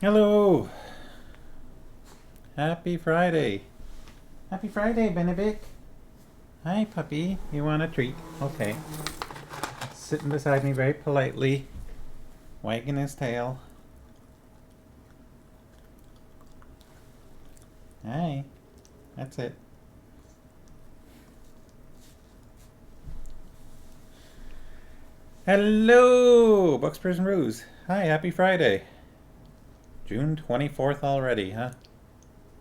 Hello. Happy Friday. Happy Friday, Benedict. Hi, puppy. You want a treat? Okay. Sitting beside me very politely, wagging his tail. Hi. That's it. Hello, Bucksperson Ruse. Hi, happy Friday. June 24th already, huh?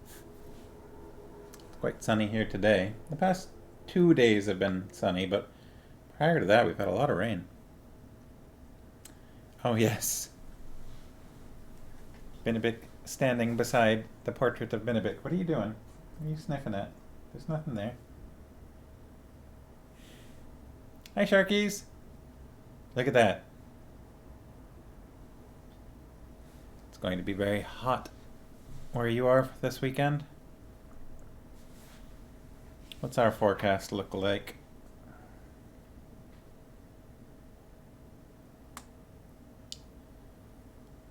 It's quite sunny here today. The past 2 days have been sunny, but prior to that, we've had a lot of rain. Oh, yes. Benedict standing beside the portrait of Benedict. What are you doing? What are you sniffing at? There's nothing there. Hi, Sharkies. Look at that. It's going to be very hot where you are this weekend. What's our forecast look like?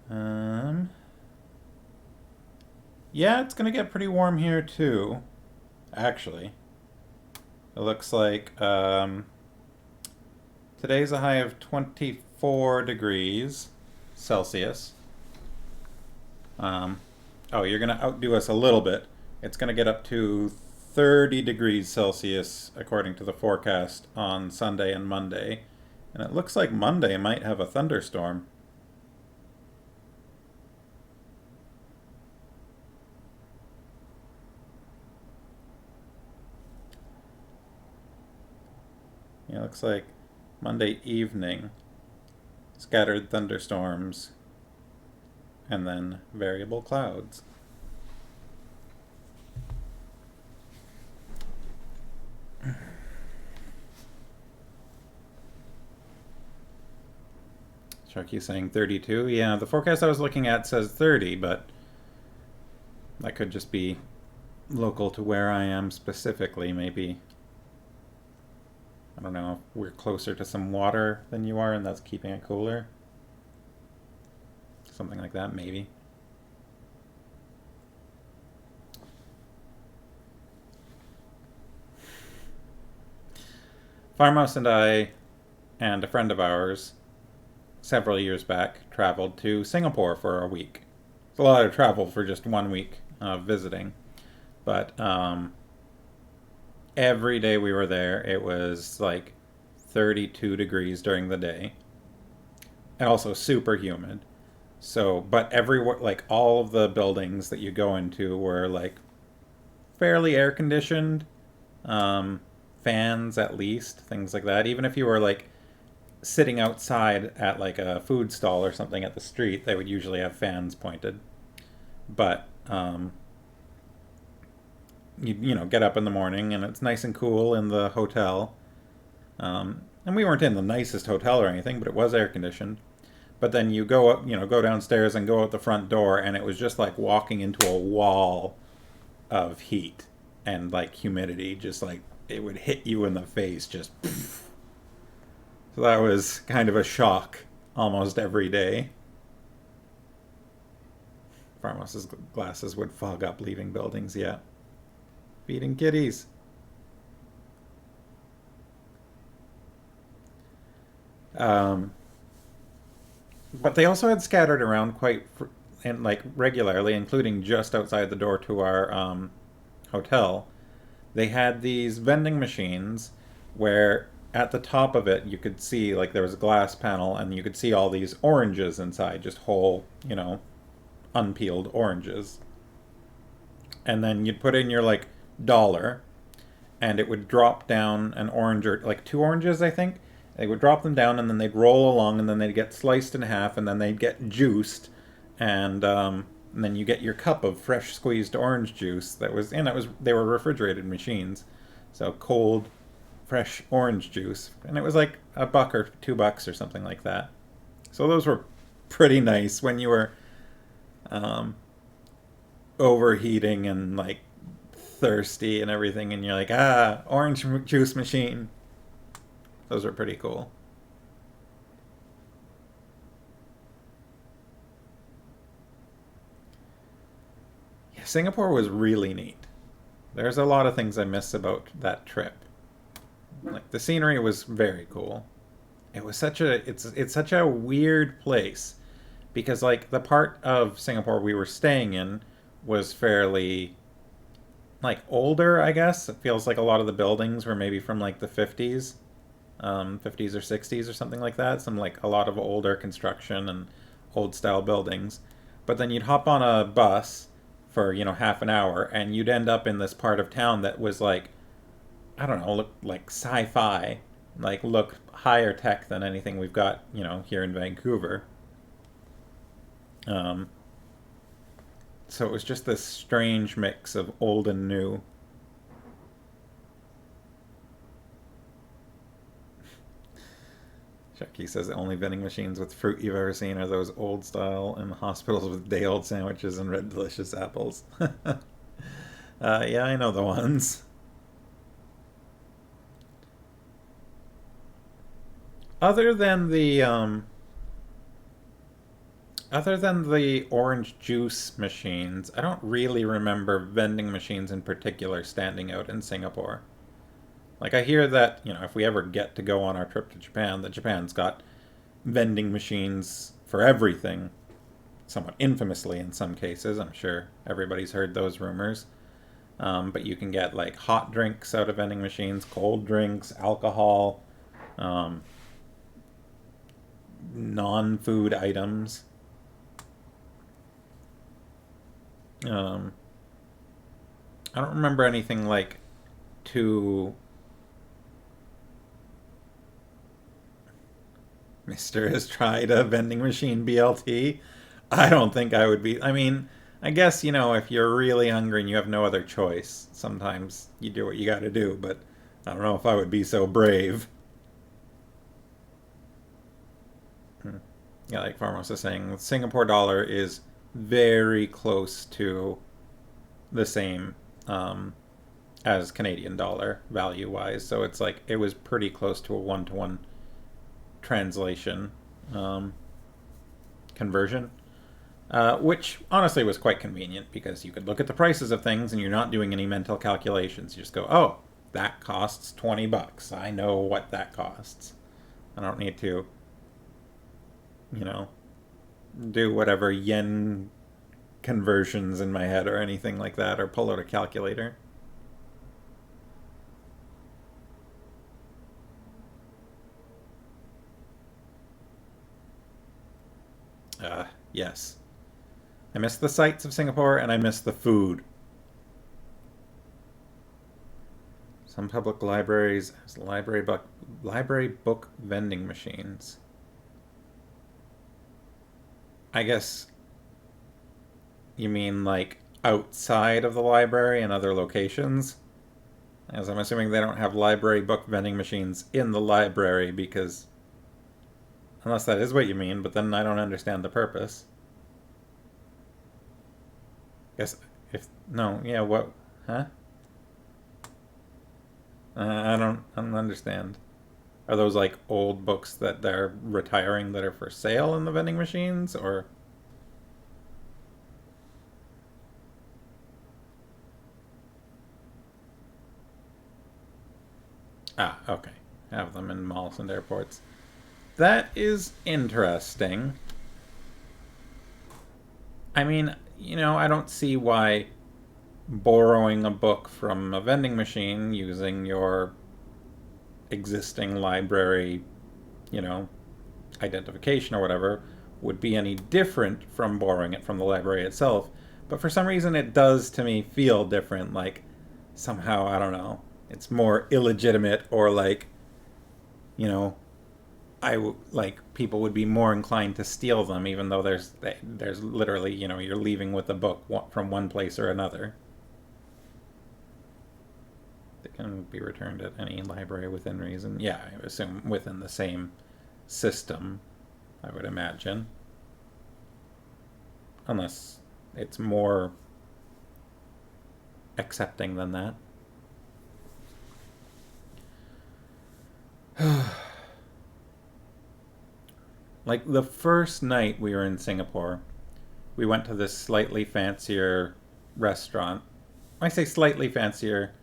Yeah, it's gonna get pretty warm here too, actually. It looks like today's a high of 24 degrees Celsius. Oh, you're gonna outdo us a little bit. It's gonna get up to 30 degrees Celsius according to the forecast on Sunday and Monday. And it looks like Monday might have a thunderstorm. Yeah, it looks like Monday evening, scattered thunderstorms, and then variable clouds. Sharky saying 32. Yeah, the forecast I was looking at says 30, but that could just be local to where I am specifically, maybe. I don't know, if we're closer to some water than you are and that's keeping it cooler. Something like that, maybe. Farmhouse and I and a friend of ours several years back traveled to Singapore for a week. It's a lot of travel for just 1 week of visiting. But every day we were there, it was like 32 degrees during the day. And also super humid. So, but like all of the buildings that you go into were like fairly air conditioned, fans at least, things like that. Even if you were like sitting outside at like a food stall or something at the street, they would usually have fans pointed. But you know, get up in the morning and it's nice and cool in the hotel. And we weren't in the nicest hotel or anything, but it was air conditioned. But then you go up, you know, go downstairs and go out the front door, and it was just like walking into a wall of heat and like humidity, just like it would hit you in the face, just. So that was kind of a shock almost every day. Farmhouse's glasses would fog up leaving buildings, yeah. Feeding kitties. Um, but they also had scattered around quite and like regularly, including just outside the door to our hotel. They had these vending machines where at the top of it you could see like there was a glass panel and you could see all these oranges inside, just whole, you know, unpeeled oranges. And then you'd put in your like dollar and it would drop down an orange or like two oranges, I think. They would drop them down and then they'd roll along and then they'd get sliced in half and then they'd get juiced and then you get your cup of fresh squeezed orange juice that was and it was they were refrigerated machines, so cold fresh orange juice, and it was like $1 or $2 or something like that. So those were pretty nice when you were overheating and like thirsty and everything, and you're like, orange juice machine. Those are pretty cool. Singapore was really neat. There's a lot of things I miss about that trip. Like the scenery was very cool. It was such a it's such a weird place because like the part of Singapore we were staying in was fairly like older, I guess. It feels like a lot of the buildings were maybe from like the 50s, 50s or 60s or something like that. Some like a lot of older construction and old style buildings. But then you'd hop on a bus for, half an hour and you'd end up in this part of town that was like, I don't know, look like sci-fi, like look higher tech than anything we've got, here in Vancouver. Um, so it was just this strange mix of old and new. Chucky says the only vending machines with fruit you've ever seen are those old style in hospitals with day old sandwiches and red delicious apples. Yeah, I know the ones. Other than the other than the orange juice machines, I don't really remember vending machines in particular standing out in Singapore. Like I hear that, if we ever get to go on our trip to Japan, that Japan's got vending machines for everything, somewhat infamously in some cases. I'm sure everybody's heard those rumors. But you can get like hot drinks out of vending machines, cold drinks, alcohol, um, non food items. Um, I don't remember anything like too. Mister has tried a vending machine BLT. I don't think I would be. I mean, I guess, if you're really hungry and you have no other choice, sometimes you do what you gotta do, but I don't know if I would be so brave. Hmm. Yeah, like Farmos is saying, the Singapore dollar is very close to the same as Canadian dollar value wise. So it's like it was pretty close to a one to one translation um, conversion, which honestly was quite convenient because you could look at the prices of things and you're not doing any mental calculations. You just go, oh, that costs $20. I know what that costs. I don't need to, you know, do whatever yen conversions in my head or anything like that or pull out a calculator. Yes. I miss the sights of Singapore and I miss the food. Some public libraries has library book vending machines. I guess you mean like outside of the library and other locations? As I'm assuming they don't have library book vending machines in the library because unless that is what you mean, but then I don't understand the purpose. Guess if no, yeah, what? Huh? I don't understand. Are those like old books that they're retiring that are for sale in the vending machines, or? Ah, okay. Have them in malls and airports. That is interesting. I mean, I don't see why borrowing a book from a vending machine using your existing library, you know, identification or whatever would be any different from borrowing it from the library itself. But for some reason, it does to me feel different. Like somehow, I don't know, it's more illegitimate or like, you know, like people would be more inclined to steal them, even though there's literally, you're leaving with a book from one place or another. They can be returned at any library within reason. Yeah, I assume within the same system, I would imagine. Unless it's more accepting than that. Like the first night we were in Singapore, we went to this slightly fancier restaurant. I say slightly fancier.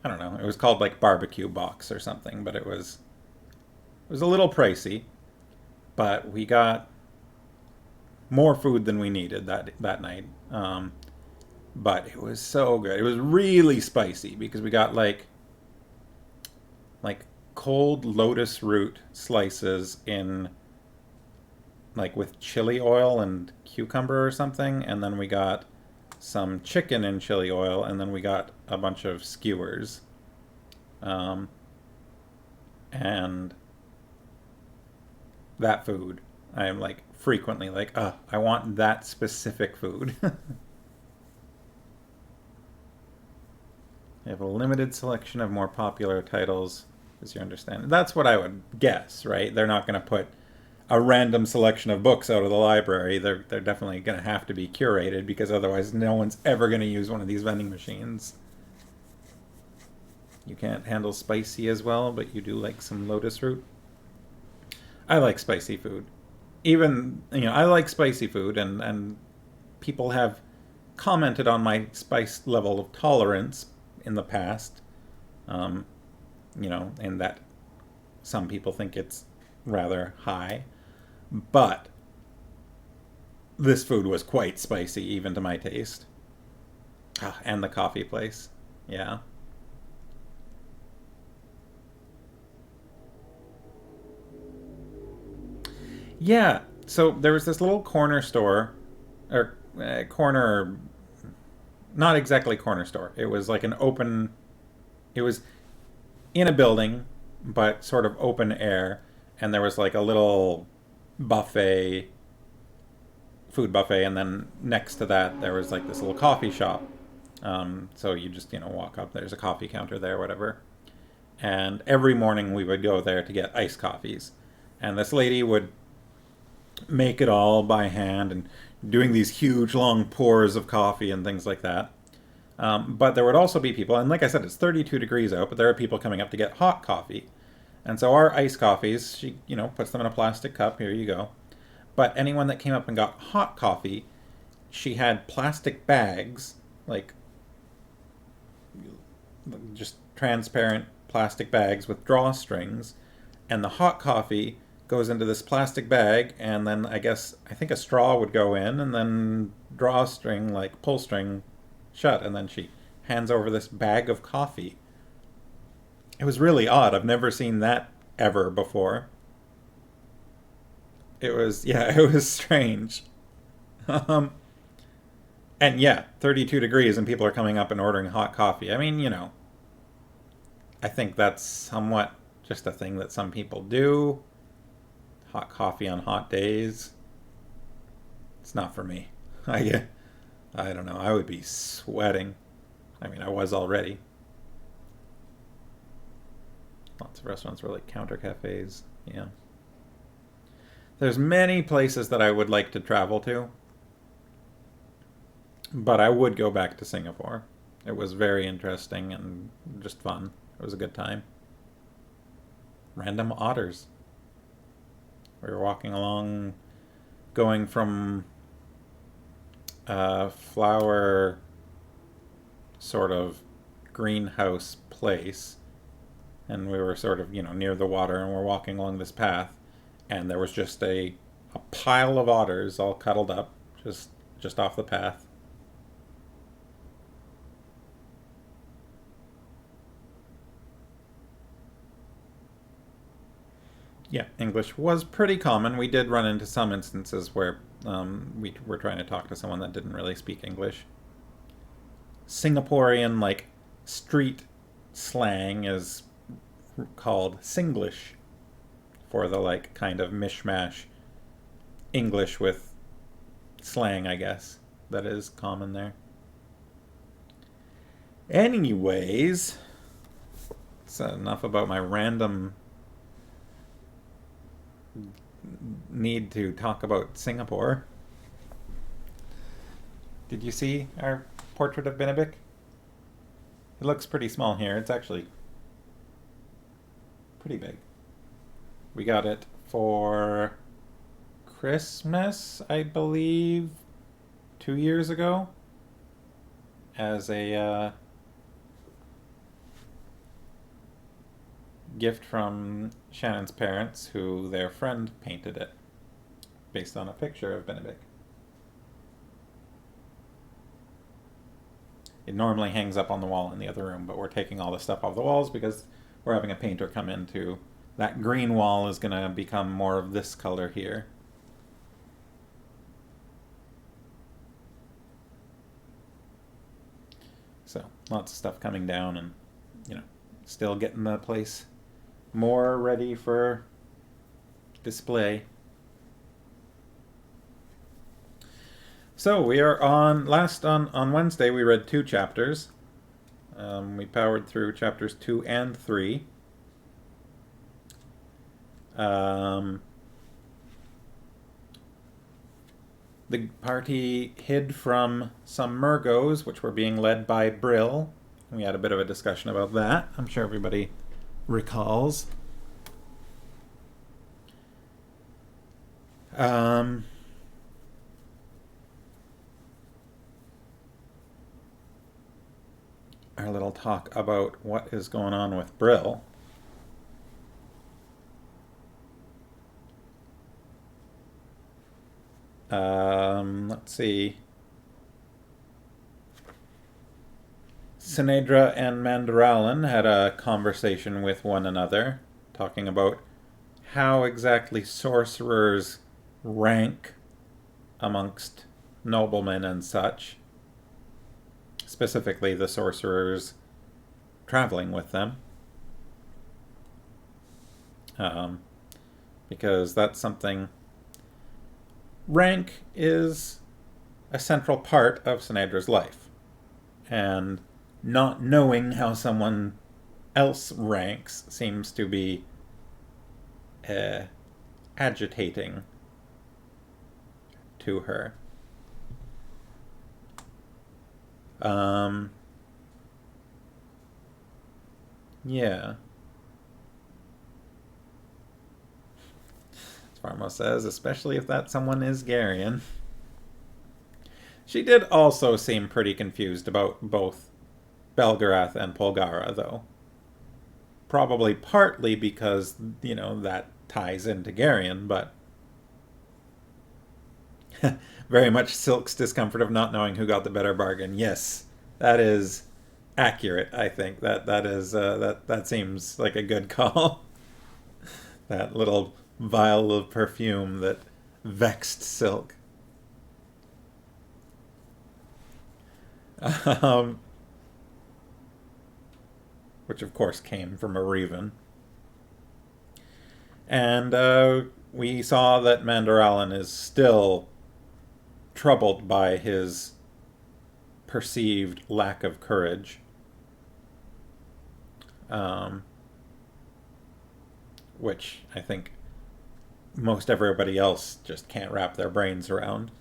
I don't know. It was called like Barbecue Box or something, but it was a little pricey. But we got more food than we needed that night. But it was so good. It was really spicy because we got like cold lotus root slices in like with chili oil and cucumber or something, and then we got some chicken in chili oil, and then we got a bunch of skewers. Um, and that food, I am like frequently like, I want that specific food. They have a limited selection of more popular titles, as you understand. That's what I would guess, right? They're not going to put a random selection of books out of the library. They're definitely going to have to be curated because otherwise no one's ever going to use one of these vending machines. You can't handle spicy as well, but you do like some lotus root. I like spicy food. Even, I like spicy food, and people have commented on my spice level of tolerance in the past. Um, and that some people think it's rather high. But this food was quite spicy, even to my taste. And the coffee place. Yeah. Yeah. So there was this little corner store, or corner, not exactly corner store. It was like an open, it was in a building, but sort of open air. And there was like a little buffet, food buffet, and then next to that there was like this little coffee shop. So you just walk up. There's a coffee counter there, whatever. And every morning we would go there to get iced coffees, and this lady would make it all by hand and doing these huge long pours of coffee and things like that. But there would also be people, and like I said, it's 32 degrees out, but there are people coming up to get hot coffee. And so our iced coffees, she, puts them in a plastic cup. Here you go. But anyone that came up and got hot coffee, she had plastic bags, like just transparent plastic bags with drawstrings, and the hot coffee goes into this plastic bag, and then I think a straw would go in, and then drawstring, like pull string, shut, and then she hands over this bag of coffee. It was really odd. I've never seen that ever before. It was, yeah, it was strange. Um, and yeah, 32 degrees and people are coming up and ordering hot coffee. I mean, I think that's somewhat just a thing that some people do. Hot coffee on hot days. It's not for me. I, I don't know. I would be sweating. I mean, I was already. Lots of restaurants were like counter cafes. Yeah. There's many places that I would like to travel to, but I would go back to Singapore. It was very interesting and just fun. It was a good time. Random otters. We were walking along, going from a flower sort of greenhouse place, and we were sort of, near the water, and we're walking along this path, and there was just a pile of otters all cuddled up, just off the path. Yeah, English was pretty common. We did run into some instances where we were trying to talk to someone that didn't really speak English. Singaporean, like, street slang is called Singlish for the, like, kind of mishmash English with slang, I guess, that is common there. Anyways, that's enough about my random need to talk about Singapore. Did you see our portrait of Benedict? It looks pretty small here. It's actually pretty big. We got it for Christmas, I believe, 2 years ago. as a gift from Shannon's parents, who their friend painted it based on a picture of Benedict. It normally hangs up on the wall in the other room, but we're taking all the stuff off the walls because we're having a painter come in to... That green wall is going to become more of this color here. So, lots of stuff coming down and, still getting the place more ready for display. So we are on Wednesday we read 2 chapters. We powered through chapters 2 and 3. The party hid from some Murgos, which were being led by Brill. We had a bit of a discussion about that. I'm sure everybody recalls. Our little talk about what is going on with Brill. Let's see. Sinedra and Mandoralin had a conversation with one another, talking about how exactly sorcerers rank amongst noblemen and such. Specifically the sorcerers traveling with them. Because that's something... Rank is a central part of Sinedra's life. And not knowing how someone else ranks seems to be agitating to her. Yeah. Farmo says, especially if that someone is Garion. She did also seem pretty confused about both Belgarath and Polgara, though. Probably partly because, that ties into Garion, but... Very much Silk's discomfort of not knowing who got the better bargain. Yes, that is accurate, I think. That seems like a good call. That little vial of perfume that vexed Silk. Which of course came from a Revan. And we saw that Mandoralin is still troubled by his perceived lack of courage. Which I think most everybody else just can't wrap their brains around.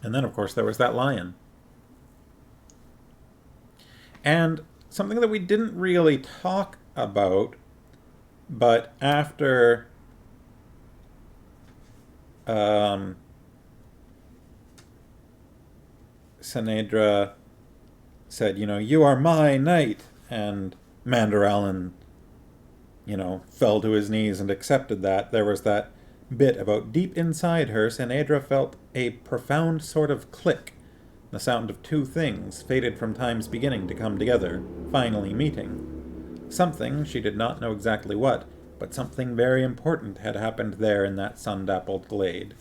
And then, of course, there was that lion. And something that we didn't really talk about, but after Sinedra said, you are my knight, and Mandoralin fell to his knees and accepted that. There was that bit about deep inside her, Sinedra felt a profound sort of click, the sound of 2 things, fated from time's beginning to come together, finally meeting. Something, she did not know exactly what, but something very important had happened there in that sun-dappled glade.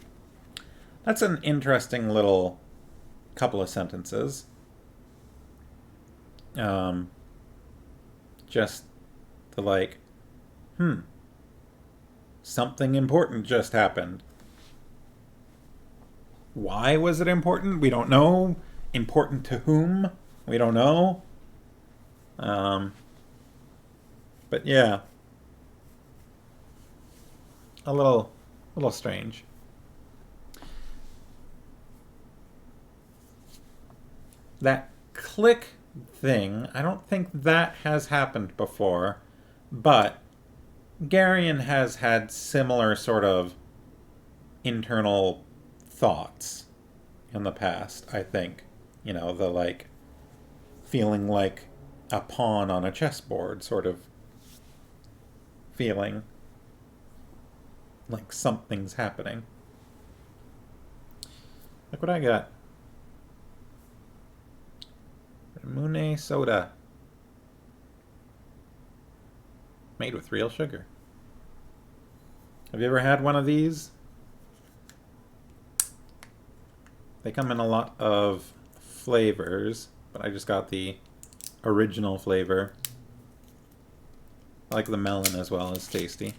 That's an interesting little couple of sentences. Just to something important just happened. Why was it important? We don't know. Important to whom? We don't know. But yeah. A little strange. That click thing, I don't think that has happened before, but Garion has had similar sort of internal thoughts in the past, I think. You know, the like feeling like a pawn on a chessboard sort of feeling. Like something's happening. Look what I got. Ramune soda. Made with real sugar. Have you ever had one of these? They come in a lot of flavors, but I just got the original flavor. I like the melon as well, it's tasty.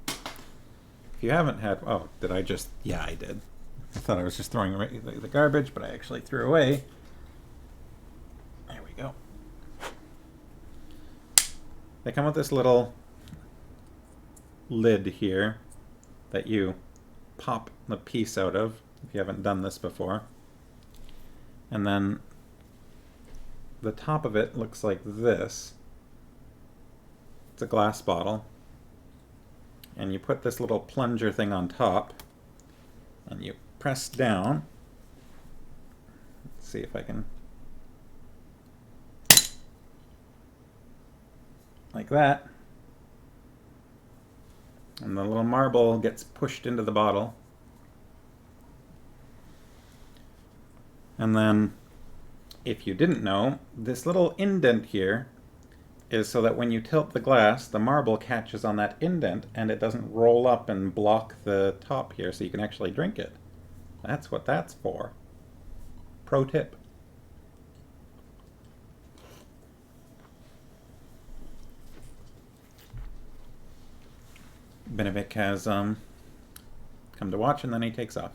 If you haven't had... Oh, did I just... Yeah, I did. I thought I was just throwing away the garbage, but I actually threw away. There we go. They come with this little lid here that you pop the piece out of, if you haven't done this before. And then the top of it looks like this. It's a glass bottle. And you put this little plunger thing on top, and you press down. Let's see if I can... Like that. And the little marble gets pushed into the bottle. And then, if you didn't know, this little indent here is so that when you tilt the glass, the marble catches on that indent and it doesn't roll up and block the top here, so you can actually drink it. That's what that's for. Pro tip. Benevik has come to watch, and then he takes off.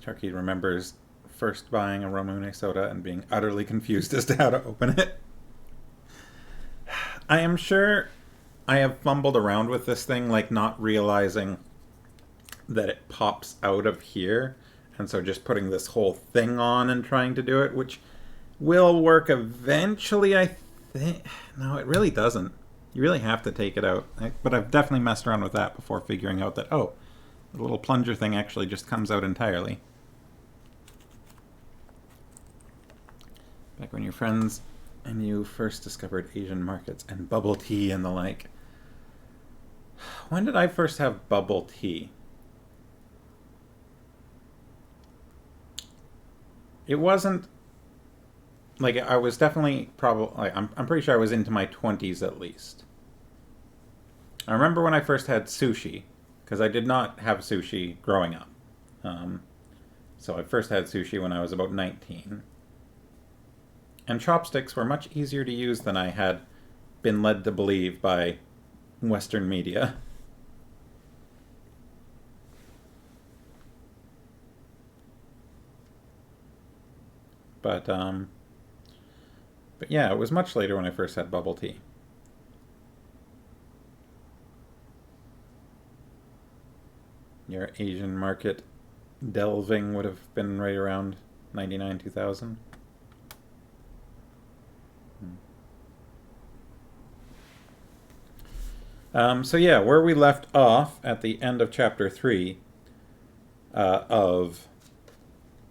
Turkey remembers first buying a Ramune soda and being utterly confused as to how to open it. I am sure I have fumbled around with this thing, like not realizing that it pops out of here, and so just putting this whole thing on and trying to do it, which will work eventually, I think. No, it really doesn't. You really have to take it out. But I've definitely messed around with that before figuring out that, oh, the little plunger thing actually just comes out entirely. Back when your friends and you first discovered Asian markets and bubble tea and the like. When did I first have bubble tea? It wasn't... Like, I was definitely probably... I'm pretty sure I was into my 20s at least. I remember when I first had sushi, because I did not have sushi growing up. So I first had sushi when I was about 19. And chopsticks were much easier to use than I had been led to believe by Western media. But yeah, it was much later when I first had bubble tea. Your Asian market delving would have been right around 99, 2000. So yeah, where we left off at the end of chapter 3 of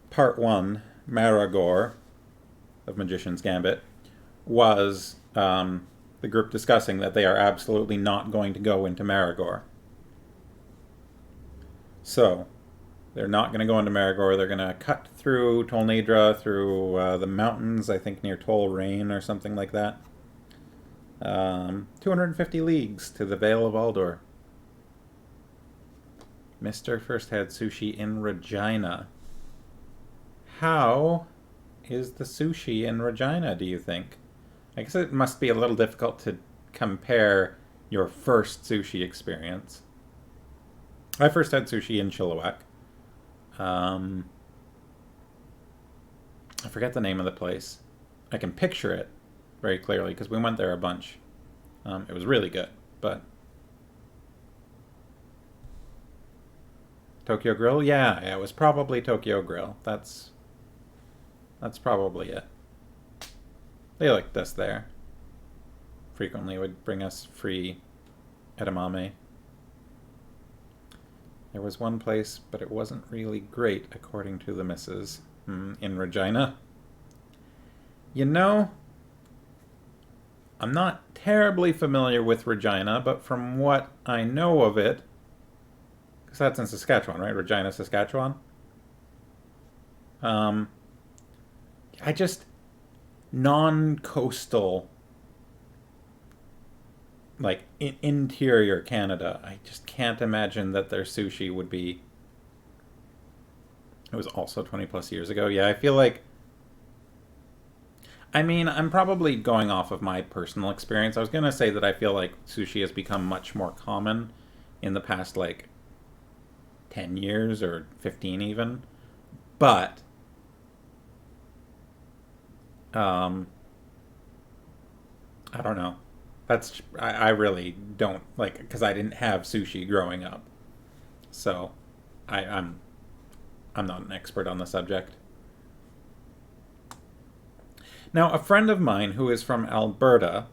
part 1, Maragor of Magician's Gambit, was the group discussing that they are absolutely not going to go into Maragor. So, they're not going to go into Maragor. They're going to cut through Tol Nedra, through the mountains, I think near Tol Rain or something like that. 250 leagues to the Vale of Aldor. Mr. first had sushi in Regina. How is the sushi in Regina, do you think? I guess it must be a little difficult to compare your first sushi experience. I first had sushi in Chilliwack. I forget the name of the place. I can picture it very clearly because we went there a bunch. It was really good, but... Tokyo Grill? Yeah, it was probably Tokyo Grill. That's probably it. They liked us there. Frequently would bring us free edamame. There was one place, but it wasn't really great, according to the missus. In Regina. You know, I'm not terribly familiar with Regina, but from what I know of it, because that's in Saskatchewan, right? Regina, Saskatchewan. Um, I just non-coastal, like interior Canada. I just can't imagine that their sushi would be. It was also 20 plus years ago. Yeah, I feel like. I mean, I'm probably going off of my personal experience. I was gonna say that I feel like sushi has become much more common in the past, like 10 years or 15 even. But um, I don't know. I really don't like because I didn't have sushi growing up, so I'm not an expert on the subject. Now, a friend of mine who is from Alberta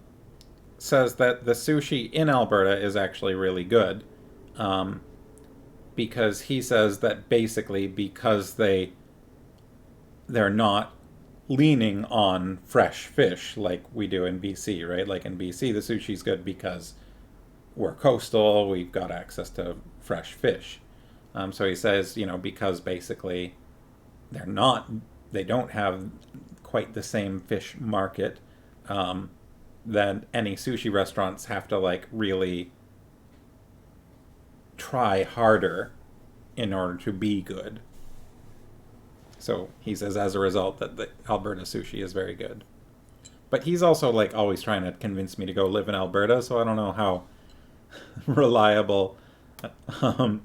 says that the sushi in Alberta is actually really good, um, because he says that basically because they're not leaning on fresh fish like we do in BC, right? Like in BC, the sushi's good because we're coastal, we've got access to fresh fish. So he says, because basically they're not, they don't have quite the same fish market, um, that any sushi restaurants have to like really try harder in order to be good. So he says as a result that the Alberta sushi is very good. But he's also like always trying to convince me to go live in Alberta, so I don't know how reliable um,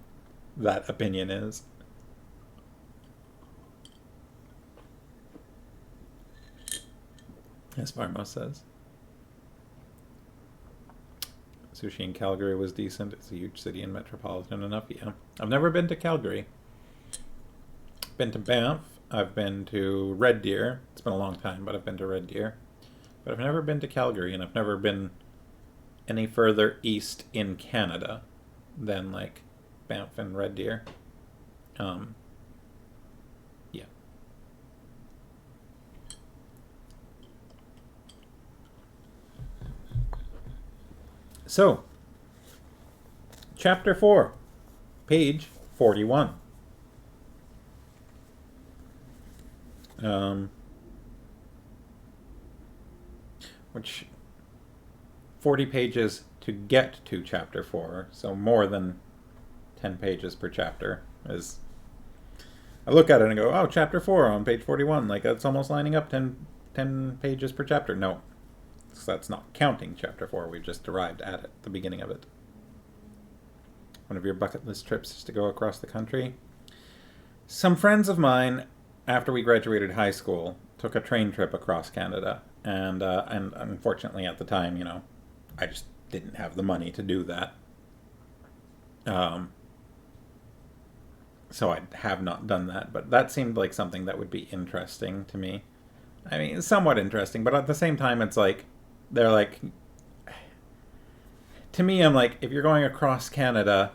that opinion is. As Farmo says. Sushi in Calgary was decent. It's a huge city and metropolitan enough. Yeah. I've never been to Calgary. Been to Banff. I've been to Red Deer. It's been a long time, but I've been to Red Deer. But I've never been to Calgary, and I've never been any further east in Canada than like Banff and Red Deer. Yeah. So, Chapter 4, page 41. Which 40 pages to get to Chapter 4, so more than 10 pages per chapter is. I look at it and go, oh, Chapter 4 on page 41, like that's almost lining up 10 pages per chapter. No, so that's not counting Chapter 4, we just arrived at it, the beginning of it. One of your bucket list trips is to go across the country. Some friends of mine, after we graduated high school, took a train trip across Canada, and unfortunately at the time, I just didn't have the money to do that. So I have not done that, but that seemed like something that would be interesting to me. I mean, somewhat interesting, but at the same time, it's like, they're like, to me, I'm like, if you're going across Canada,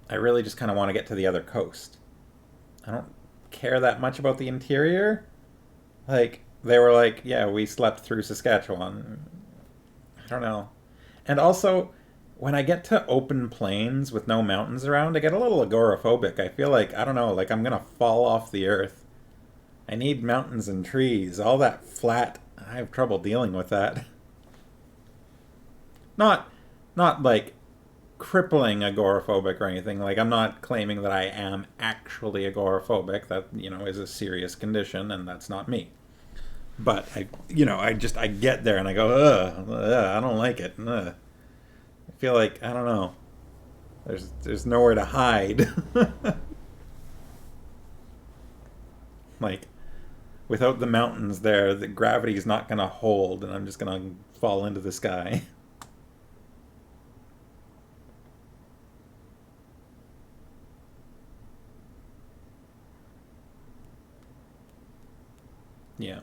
I really just kind of want to get to the other coast. I don't care that much about the interior. Like, they were like, yeah, we slept through Saskatchewan. I don't know. And also, when I get to open plains with no mountains around, I get a little agoraphobic. I feel like, I don't know, like I'm going to fall off the earth. I need mountains and trees. All that flat, I have trouble dealing with that. Not like crippling agoraphobic or anything. Like, I'm not claiming that I am actually agoraphobic. That, is a serious condition, and that's not me. But I get there and I go, ugh, I don't like it. Ugh. I feel like, I don't know. There's nowhere to hide. Like, without the mountains there, the gravity is not going to hold, and I'm just going to fall into the sky. Yeah.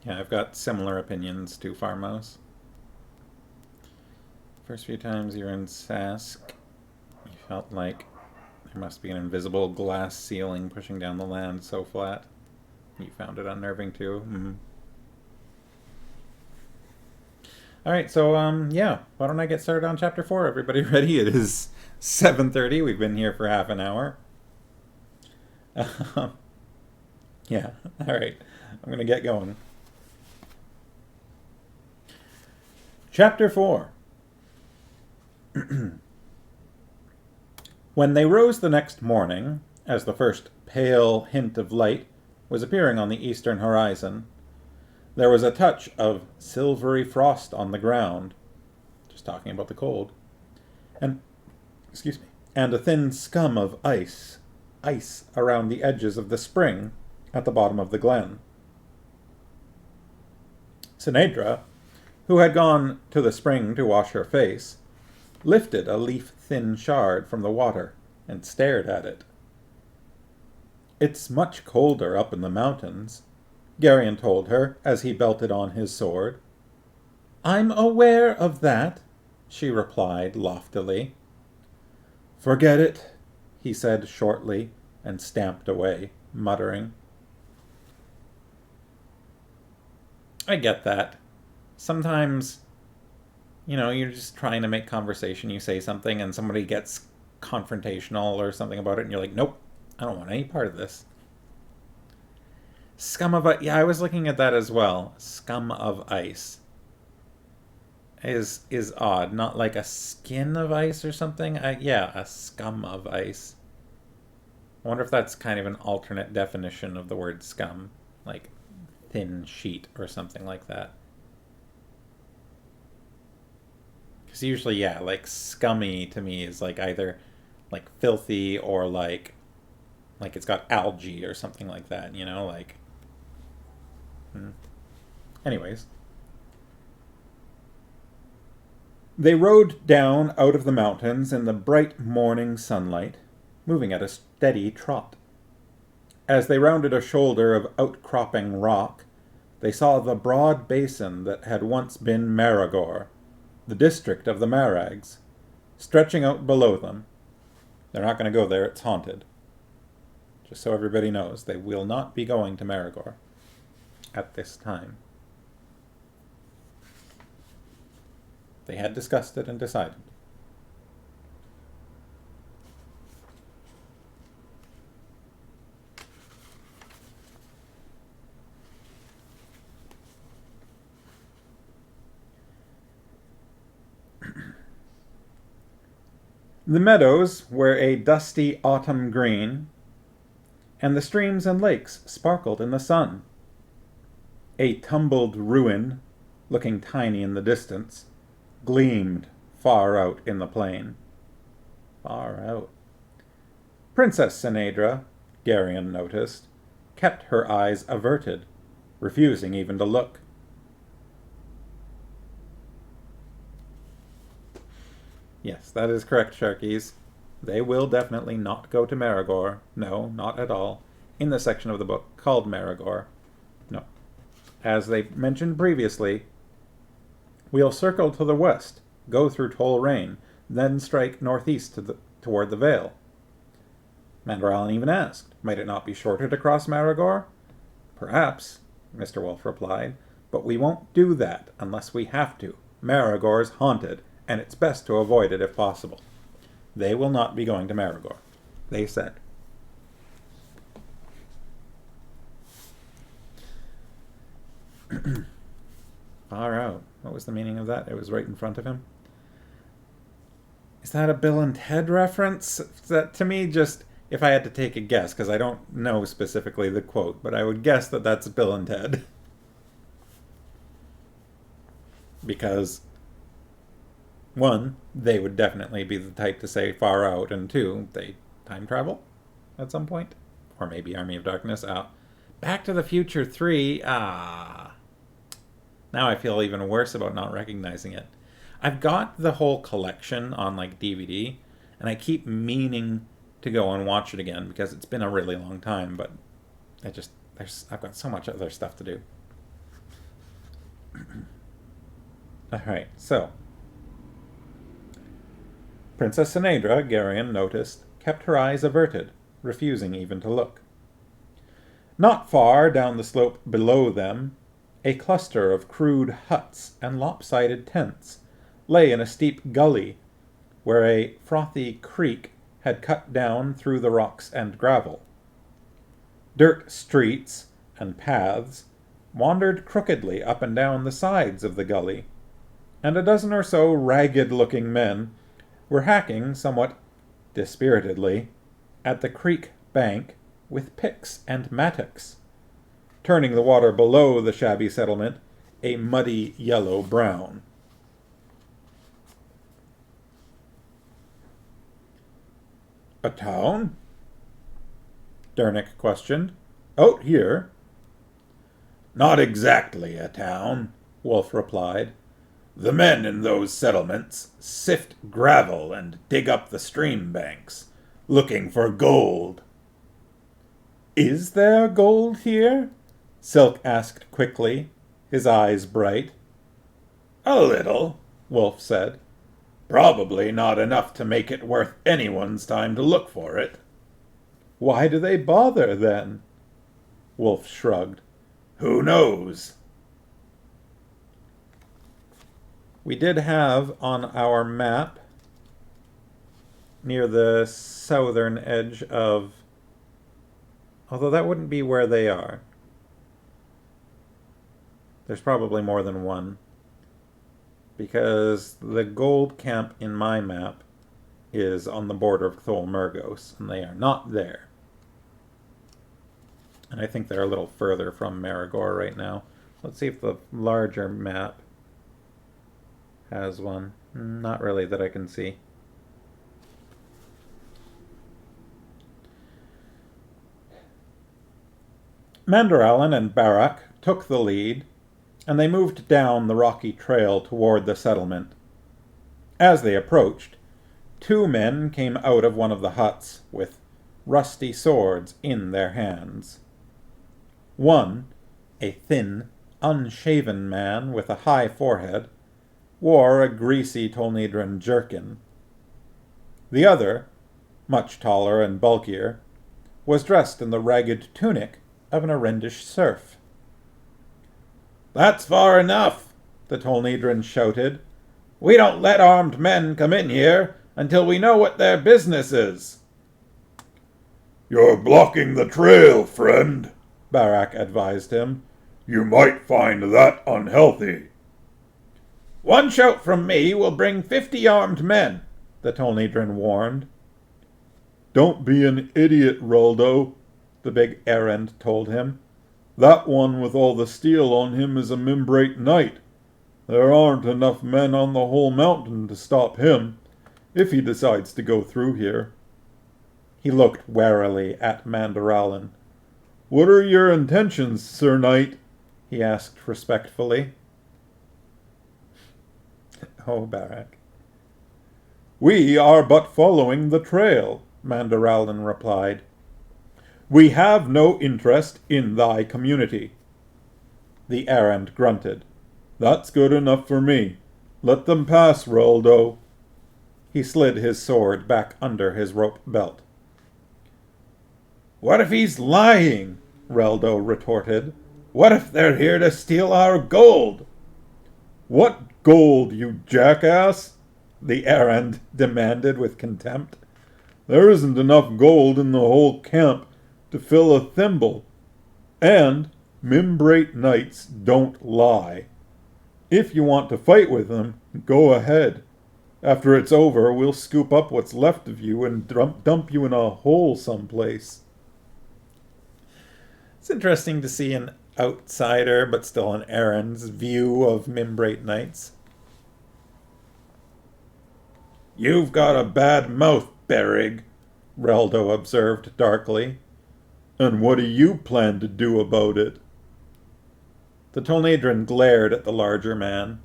Yeah, I've got similar opinions to Farmhouse. First few times you're in Sask, you Felt like there must be an invisible glass ceiling pushing down the land so flat. You found it unnerving too. Mm-hmm. All right, so yeah, why don't I get started on chapter 4? Everybody ready? It is 7:30. We've been here for half an hour. Yeah, all right. I'm going to get going. Chapter 4. When they rose the next morning, as the first pale hint of light was appearing on the eastern horizon, there was a touch of silvery frost on the ground, just talking about the cold, and a thin scum of ice around the edges of the spring at the bottom of the glen. Sinedra, who had gone to the spring to wash her face, lifted a leaf-thin shard from the water and stared at it. "It's much colder up in the mountains," Geryon told her as he belted on his sword. "I'm aware of that," she replied loftily. "Forget it," he said shortly, and stamped away, muttering. I get that. Sometimes, you're just trying to make conversation, you say something, and somebody gets confrontational or something about it, and you're like, nope, I don't want any part of this. Scum of ice. Yeah, I was looking at that as well. Scum of ice is odd. Not like a skin of ice or something. Yeah, a scum of ice. I wonder if that's kind of an alternate definition of the word scum, like thin sheet or something like that. Because usually, yeah, like scummy to me is like either like filthy or like it's got algae or something like that, like. Anyways. They rode down out of the mountains in the bright morning sunlight, moving at a steady trot. As they rounded a shoulder of outcropping rock, they saw the broad basin that had once been Maragor, the district of the Marags, stretching out below them. They're not going to go there, it's haunted. Just so everybody knows, they will not be going to Maragor at this time. They had discussed it and decided. The meadows were a dusty autumn green, and the streams and lakes sparkled in the sun. A tumbled ruin, looking tiny in the distance, gleamed far out in the plain. Far out. Princess Sinedra, Geryon noticed, kept her eyes averted, refusing even to look. Yes, that is correct, Sharkies. They will definitely not go to Maragor. No, not at all. In the section of the book called Maragor. No. As they mentioned previously, we'll circle to the west, go through Tolrain, then strike northeast toward the Vale. Mandarin even asked, might it not be shorter to cross Maragor? Perhaps, Mr. Wolf replied, but we won't do that unless we have to. Maragor's haunted, and it's best to avoid it if possible. They will not be going to Maragor, they said. Far out. What was the meaning of that? It was right in front of him. Is that a Bill and Ted reference? That, to me, just, if I had to take a guess, because I don't know specifically the quote, but I would guess that that's Bill and Ted. Because, one, they would definitely be the type to say far out, and two, they time travel at some point. Or maybe Army of Darkness. Back to the Future 3. Now I feel even worse about not recognizing it. I've got the whole collection on like DVD, and I keep meaning to go and watch it again because it's been a really long time, but I've got so much other stuff to do. Alright, so Princess Sinedra, Garion noticed, kept her eyes averted, refusing even to look. Not far down the slope below them, a cluster of crude huts and lopsided tents lay in a steep gully where a frothy creek had cut down through the rocks and gravel. Dirt streets and paths wandered crookedly up and down the sides of the gully, and a dozen or so ragged-looking men were hacking somewhat dispiritedly at the creek bank with picks and mattocks, turning the water below the shabby settlement a muddy yellow-brown. "A town?" Dernick questioned. "Out here?" "Not exactly a town," Wolf replied. "The men in those settlements sift gravel and dig up the stream banks, looking for gold." "Is there gold here?" Silk asked quickly, his eyes bright. "A little," Wolf said. "Probably not enough to make it worth anyone's time to look for it." "Why do they bother, then?" Wolf shrugged. "Who knows?" We did have on our map, near the southern edge of... although that wouldn't be where they are. There's probably more than one. Because the gold camp in my map is on the border of Thol Murgos, and they are not there. And I think they're a little further from Maragor right now. Let's see if the larger map has one. Not really that I can see. Mandarallen and Barak took the lead, and they moved down the rocky trail toward the settlement. As they approached, two men came out of one of the huts with rusty swords in their hands. One, a thin, unshaven man with a high forehead, wore a greasy Tolnedran jerkin. The other, much taller and bulkier, was dressed in the ragged tunic of an Arendish serf. "That's far enough," the Tolnedran shouted. "We don't let armed men come in here until we know what their business is." "You're blocking the trail, friend," Barak advised him. "You might find that unhealthy." "One shout from me will bring 50 armed men," the Tolnedran warned. "Don't be an idiot, Roldo," the big errand told him. "That one with all the steel on him is a Mimbrate knight. There aren't enough men on the whole mountain to stop him, if he decides to go through here." He looked warily at Mandarallen. "What are your intentions, Sir Knight?" he asked respectfully. Oh, Barak. "We are but following the trail," Mandarallen replied. "We have no interest in thy community." The errand grunted. "That's good enough for me. Let them pass, Roldo." He slid his sword back under his rope belt. "What if he's lying?" Reldo retorted. "What if they're here to steal our gold?" "What gold, you jackass?" the errand demanded with contempt. "There isn't enough gold in the whole camp to fill a thimble. And Mimbrate knights don't lie. If you want to fight with them, go ahead. After it's over, we'll scoop up what's left of you and dump you in a hole someplace." It's interesting to see an outsider, but still an errand's view of Mimbrate knights. "You've got a bad mouth, Berig," Reldo observed darkly. "And what do you plan to do about it?" The Tolnedran glared at the larger man,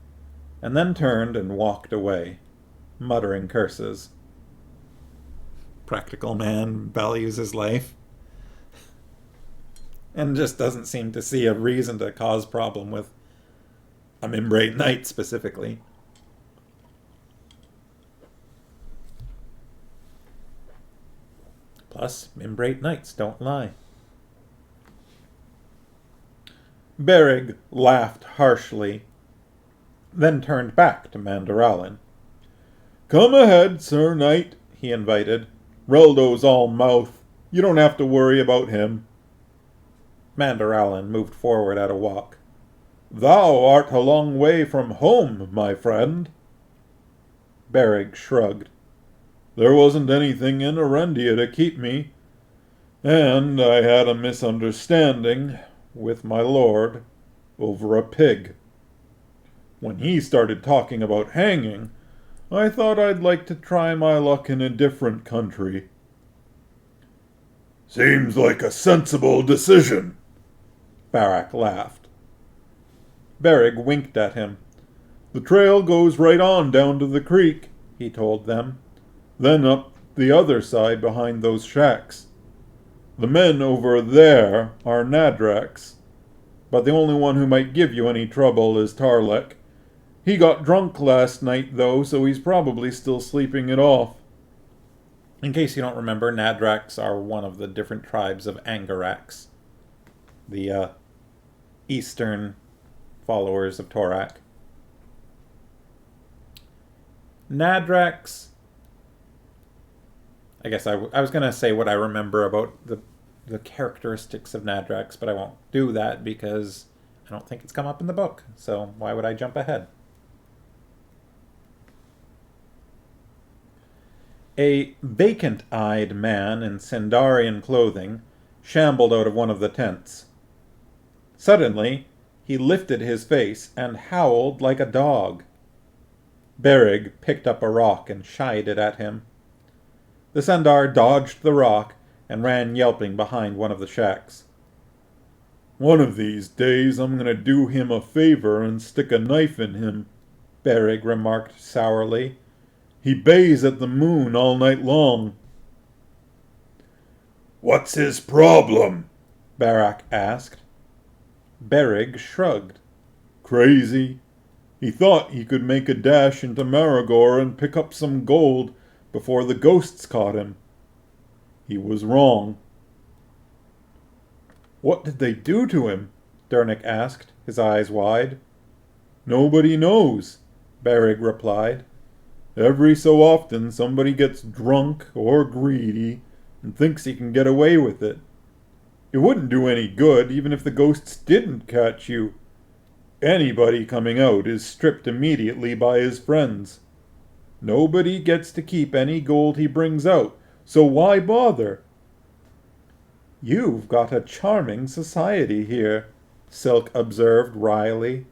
and then turned and walked away, muttering curses. Practical man values his life, and just doesn't seem to see a reason to cause problem with a Mimbrate knight specifically. Plus, Mimbrate nights don't lie. Berrig laughed harshly, then turned back to Mandaralin. "Come ahead, Sir Knight," he invited. "Reldo's all mouth. You don't have to worry about him." Mandaralin moved forward at a walk. "Thou art a long way from home, my friend." Berrig shrugged. "There wasn't anything in Erendia to keep me, and I had a misunderstanding with my lord over a pig. When he started talking about hanging, I thought I'd like to try my luck in a different country." "Seems like a sensible decision," Barak laughed. Berrig winked at him. "The trail goes right on down to the creek," he told them. "Then up the other side behind those shacks. The men over there are Nadraks, but the only one who might give you any trouble is Tarlek. He got drunk last night, though, so he's probably still sleeping it off." In case you don't remember, Nadraks are one of the different tribes of Angaraks, the eastern followers of Torak. Nadraks, I guess I was going to say what I remember about the characteristics of Nadraks, but I won't do that because I don't think it's come up in the book, so why would I jump ahead? A vacant-eyed man in Sendarian clothing shambled out of one of the tents. Suddenly, he lifted his face and howled like a dog. Berrig picked up a rock and shied it at him. The Sendar dodged the rock and ran yelping behind one of the shacks. "One of these days I'm going to do him a favor and stick a knife in him," Berrig remarked sourly. "He bays at the moon all night long." "What's his problem?" Barak asked. Berrig shrugged. "Crazy. He thought he could make a dash into Maragor and pick up some gold before the ghosts caught him. He was wrong." "What did they do to him?" Dernick asked, his eyes wide. "Nobody knows," Berrig replied. "Every so often somebody gets drunk or greedy and thinks he can get away with it. It wouldn't do any good even if the ghosts didn't catch you. Anybody coming out is stripped immediately by his friends. Nobody gets to keep any gold he brings out, so why bother?" "You've got a charming society here," Silk observed wryly.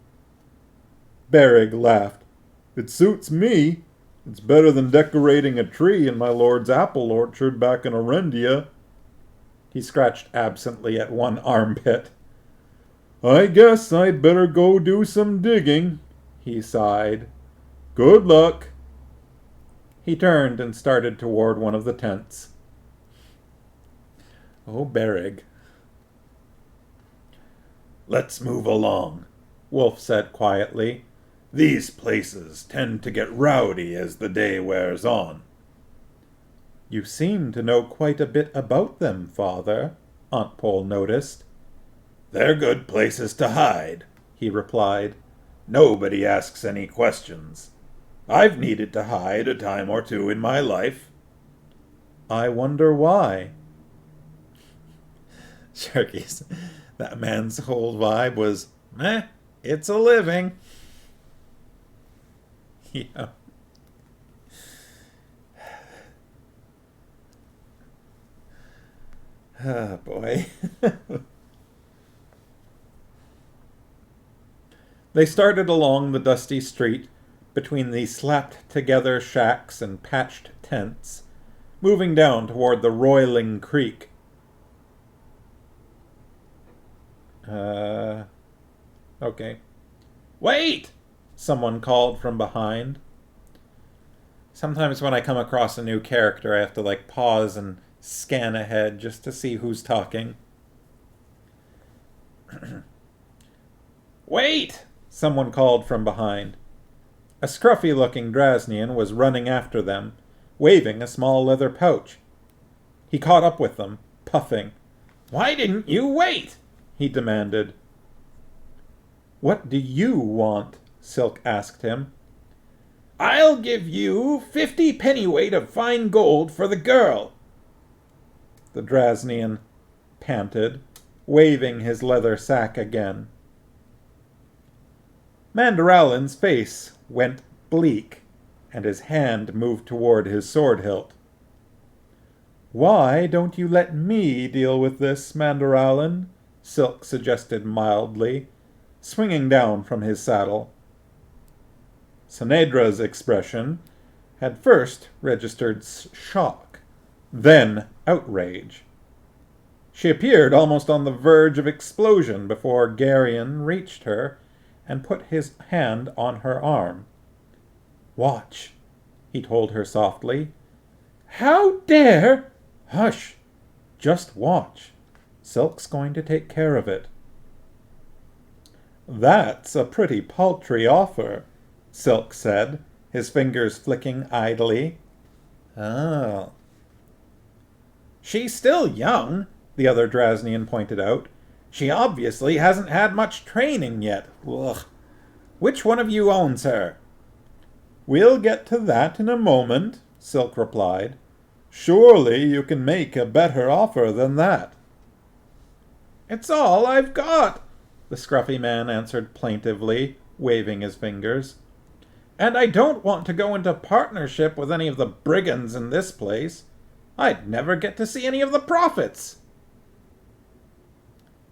Berrig laughed. "It suits me. It's better than decorating a tree in my lord's apple orchard back in Erendia." He scratched absently at one armpit. "I guess I'd better go do some digging," he sighed. "Good luck." He turned and started toward one of the tents. Oh, Berrig. "Let's move along," Wolf said quietly. "These places tend to get rowdy as the day wears on." "You seem to know quite a bit about them, Father," Aunt Pole noticed. "They're good places to hide," he replied. "Nobody asks any questions. I've needed to hide a time or two in my life." "I wonder why." Sharkies, that man's whole vibe was, it's a living. Yeah. Oh, boy. They started along the dusty street between the slapped-together shacks and patched tents, moving down toward the roiling creek. Okay. "Wait!" someone called from behind. Sometimes when I come across a new character, I have to, pause and scan ahead just to see who's talking. "Wait!" someone called from behind. A scruffy-looking Drasnian was running after them, waving a small leather pouch. He caught up with them, puffing. "Why didn't you wait?" he demanded. "What do you want?" Silk asked him. "I'll give you 50 pennyweight of fine gold for the girl," the Drasnian panted, waving his leather sack again. Mandaralen's face went bleak, and his hand moved toward his sword hilt. "Why don't you let me deal with this, Mandaralen?" Silk suggested mildly, swinging down from his saddle. Sinedra's expression had first registered shock, then outrage. She appeared almost on the verge of explosion before Garion reached her and put his hand on her arm. "Watch," he told her softly. "How dare—" "Hush! Just watch. Silk's going to take care of it." "That's a pretty paltry offer," Silk said, his fingers flicking idly. "Oh." "She's still young," the other Drasnian pointed out. "She obviously hasn't had much training yet. Ugh. Which one of you owns her?" "We'll get to that in a moment," Silk replied. "Surely you can make a better offer than that." "It's all I've got," the scruffy man answered plaintively, waving his fingers. "And I don't want to go into partnership with any of the brigands in this place. I'd never get to see any of the profits."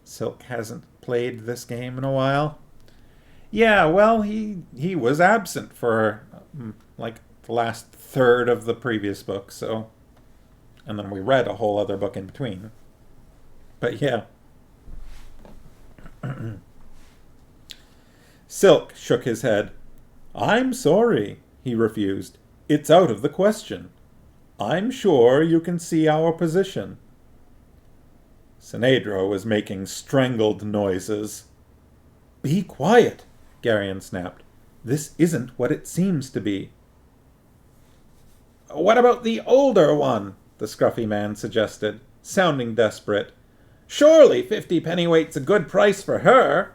Silk hasn't played this game in a while. Yeah, well, he was absent for like the last third of the previous book, so, and then we read a whole other book in between. But yeah. Silk shook his head. "I'm sorry," he refused. "It's out of the question. I'm sure you can see our position." Sinedra was making strangled noises. "Be quiet," Garion snapped. "This isn't what it seems to be." "What about the older one?" the scruffy man suggested, sounding desperate. "Surely 50 pennyweight's a good price for her."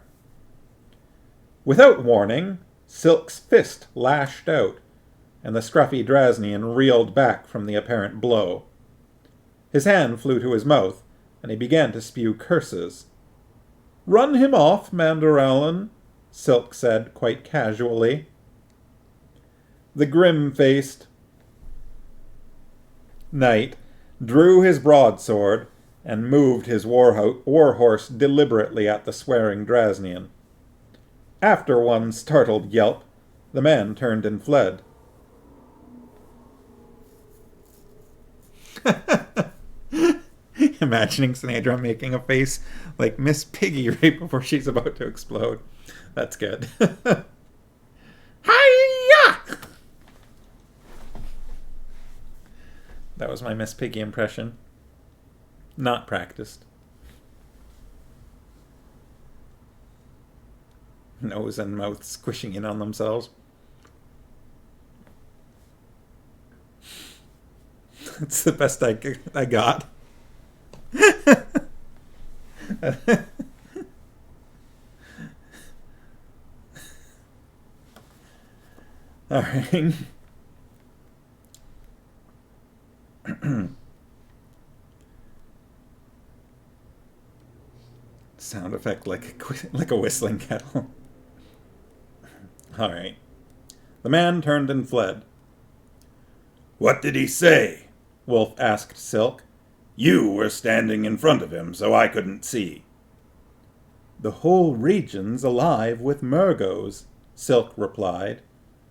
Without warning, Silk's fist lashed out, and the scruffy Drasnian reeled back from the apparent blow. His hand flew to his mouth, and he began to spew curses. "Run him off, Mandaralen," Silk said quite casually. The grim-faced knight drew his broadsword and moved his warhorse deliberately at the swearing Drasnian. After one startled yelp, the man turned and fled. Imagining Sinedra making a face like Miss Piggy right before she's about to explode. That's good. Hi-ya! That was my Miss Piggy impression. Not practiced. Nose and mouth squishing in on themselves. That's the best I got. All right. Sound effect like a whistling kettle. All right. The man turned and fled. "What did he say?" Wolf asked Silk. "You were standing in front of him, so I couldn't see." "The whole region's alive with Murgos," Silk replied,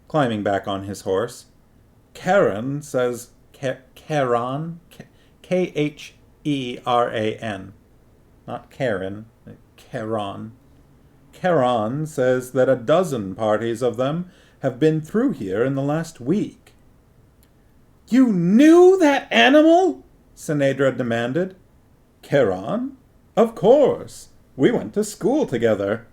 climbing back on his horse. "Charon says... Charon? K-H-E-R-A-N. Not Karen. Charon. Charon says that a dozen parties of them have been through here in the last week." "You knew that animal?" Sinedra demanded. "Charon? Of course. We went to school together."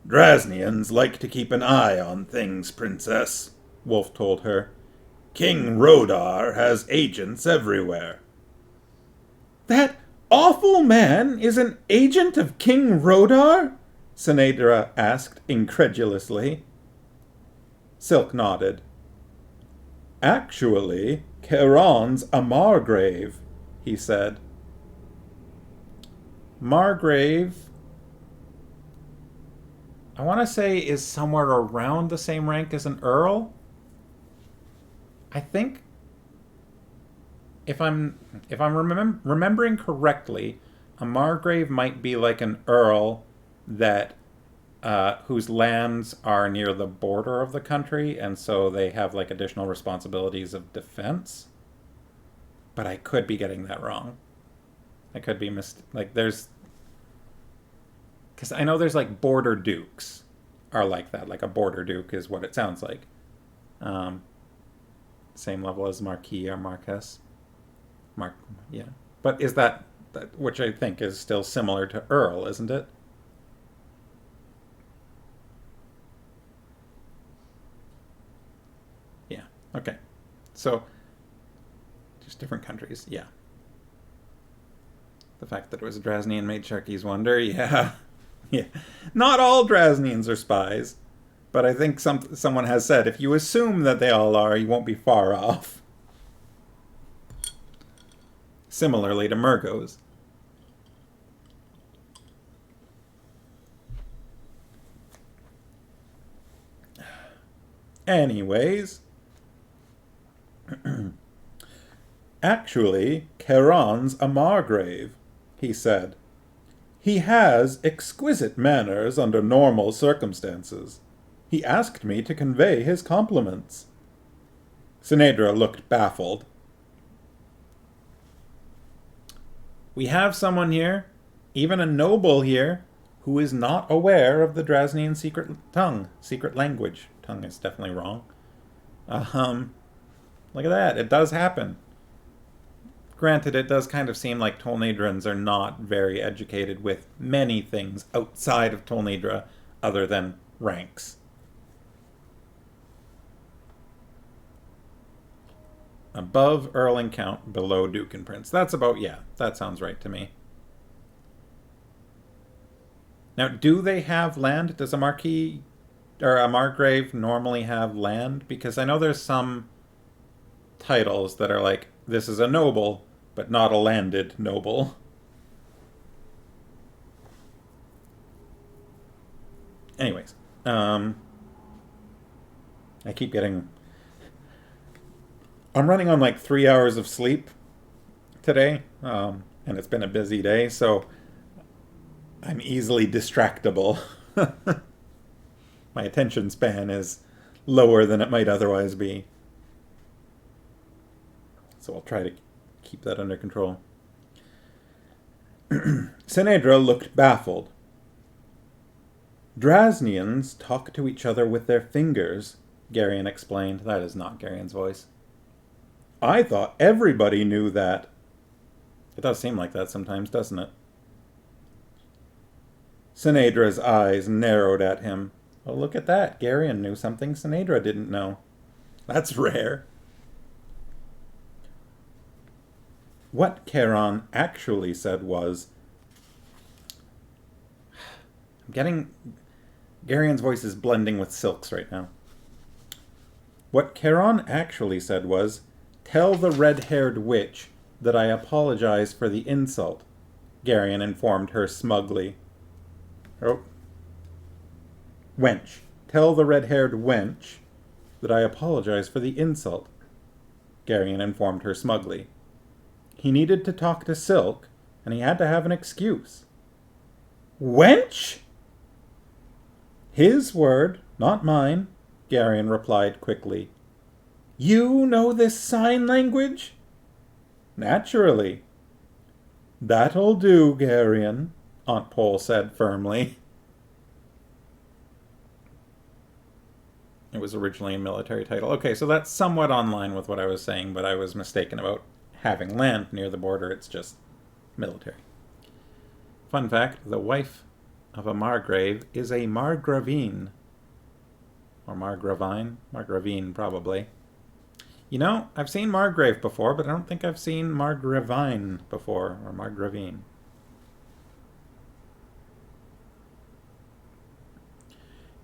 "Drasnians like to keep an eye on things, Princess," Wolf told her. King Rodar has agents everywhere. That awful man is an agent of King Rodar? Sinedra asked incredulously. Silk nodded. Actually, Charon's a Margrave, he said. Margrave, I want to say, is somewhere around the same rank as an Earl. I think, if I'm remembering correctly, a Margrave might be like an Earl that whose lands are near the border of the country, and so they have like additional responsibilities of defense. But I could be getting that wrong. I could be like there's, because I know there's like border dukes are like that. Like a border duke is what it sounds like. Same level as Marquis or Marquess. Yeah. But is that, which I think is still similar to Earl, isn't it? Yeah. Okay. So, just different countries. Yeah. The fact that it was a Drasnian made Sharky's wonder. Yeah. Yeah. Not all Drasnians are spies. But I think someone has said, if you assume that they all are, you won't be far off. Similarly to Murgos. Anyways. Actually, Charon's a Margrave, he said. He has exquisite manners under normal circumstances. He asked me to convey his compliments. Sinedra looked baffled. We have someone here, even a noble here, who is not aware of the Drasnian secret tongue, secret language. Tongue is definitely wrong. Look at that. It does happen. Granted, it does kind of seem like Tolnedrans are not very educated with many things outside of Tolnedra other than ranks. Above Earl and Count, below Duke and Prince. That's about, yeah, that sounds right to me. Now, do they have land? Does a Marquis or a Margrave normally have land? Because I know there's some titles that are like, this is a noble, but not a landed noble. Anyways, I keep getting... I'm running on like 3 hours of sleep today, and it's been a busy day, so I'm easily distractible. My attention span is lower than it might otherwise be. So I'll try to keep that under control. Sinedra looked baffled. Drasnians talk to each other with their fingers, Garion explained. That is not Garion's voice. I thought everybody knew that. It does seem like that sometimes, doesn't it? Sinedra's eyes narrowed at him. Oh, look at that. Garion knew something Sinedra didn't know. That's rare. What Charon actually said was... I'm getting... Garion's voice is blending with Silk's right now. What Charon actually said was, tell the red-haired witch that I apologize for the insult, Garion informed her smugly. Oh. Wench. Tell the red-haired wench that I apologize for the insult, Garion informed her smugly. He needed to talk to Silk, and he had to have an excuse. Wench? His word, not mine, Garion replied quickly. You know this sign language? Naturally. That'll do, Garion, Aunt Pole said firmly. It was originally a military title. Okay, so that's somewhat online with what I was saying, but I was mistaken about having land near the border. It's just military. Fun fact, the wife of a Margrave is a Margravine. Or Margravine? Margravine, probably. You know, I've seen Margrave before, but I don't think I've seen Margravine before, or Margravine.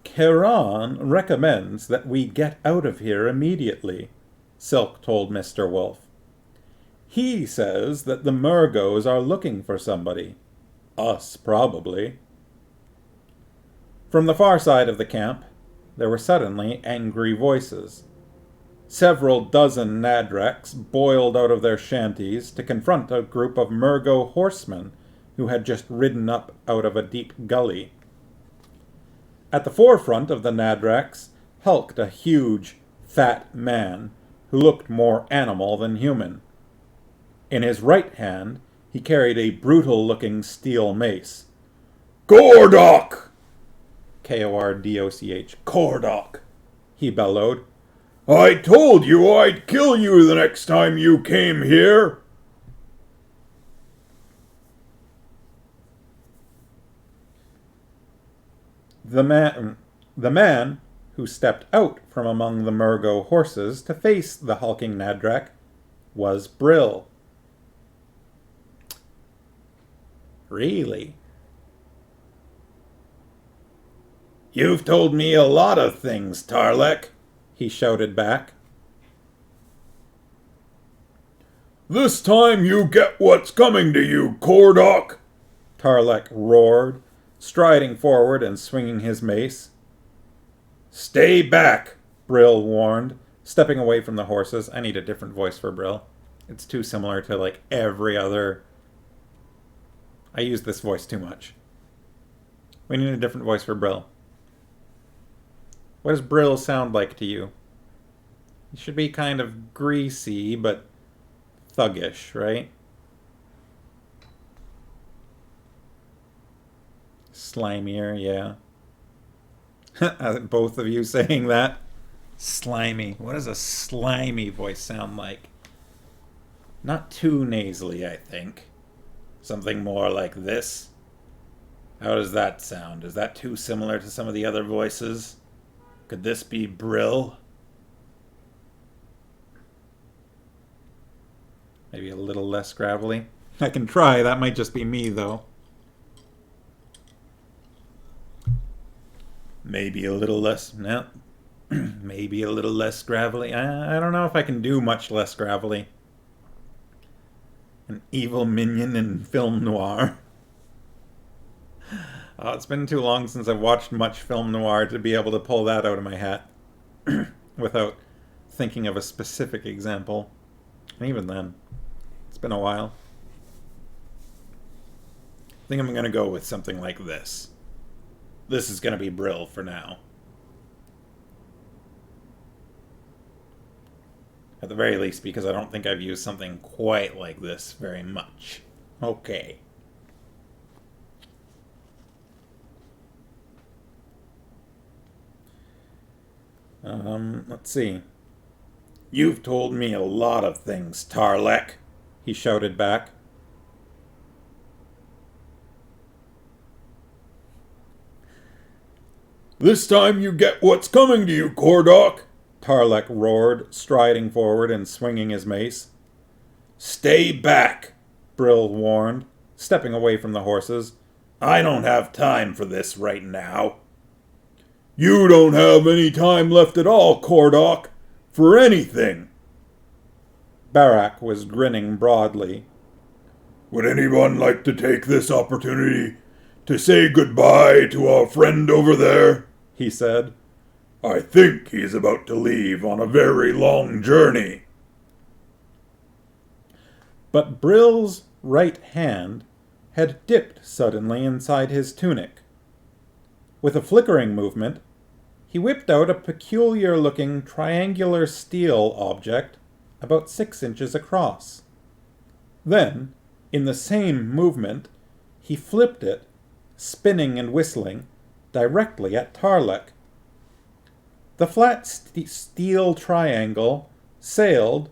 Keran recommends that we get out of here immediately, Silk told Mr. Wolf. He says that the Murgos are looking for somebody. Us, probably. From the far side of the camp, there were suddenly angry voices. Several dozen Nadreks boiled out of their shanties to confront a group of Murgo horsemen who had just ridden up out of a deep gully. At the forefront of the Nadreks hulked a huge, fat man who looked more animal than human. In his right hand, he carried a brutal-looking steel mace. Kordoch! Kordoch. Kordoch! He bellowed. I told you I'd kill you the next time you came here! The man who stepped out from among the Murgo horses to face the hulking Nadrak was Brill. Really? You've told me a lot of things, Tarlek, he shouted back. This time you get what's coming to you, Kordoch, Tarlek roared, striding forward and swinging his mace. Stay back, Brill warned, stepping away from the horses. I need a different voice for Brill. It's too similar to, like, every other... I use this voice too much. We need a different voice for Brill. What does Brill sound like to you? He should be kind of greasy, but thuggish, right? Slimier, yeah. Both of you saying that. Slimy. What does a slimy voice sound like? Not too nasally, I think. Something more like this. How does that sound? Is that too similar to some of the other voices? Could this be Brill? Maybe a little less gravelly. I can try. That might just be me, though. Maybe a little less. No. Maybe a little less gravelly. I don't know if I can do much less gravelly. An evil minion in film noir. It's been too long since I've watched much film noir to be able to pull that out of my hat without thinking of a specific example. And even then, it's been a while. I think I'm going to go with something like this. This is going to be Brill for now. At the very least, because I don't think I've used something quite like this very much. Okay. Let's see. You've told me a lot of things, Tarlek, he shouted back. This time you get what's coming to you, Kordoch, Tarlek roared, striding forward and swinging his mace. Stay back, Brill warned, stepping away from the horses. I don't have time for this right now. You don't have any time left at all, Kordoch, for anything. Barak was grinning broadly. Would anyone like to take this opportunity to say goodbye to our friend over there? He said. I think he's about to leave on a very long journey. But Brill's right hand had dipped suddenly inside his tunic. With a flickering movement, he whipped out a peculiar-looking triangular steel object about 6 inches across. Then, in the same movement, he flipped it, spinning and whistling, directly at Tarlek. The flat steel triangle sailed,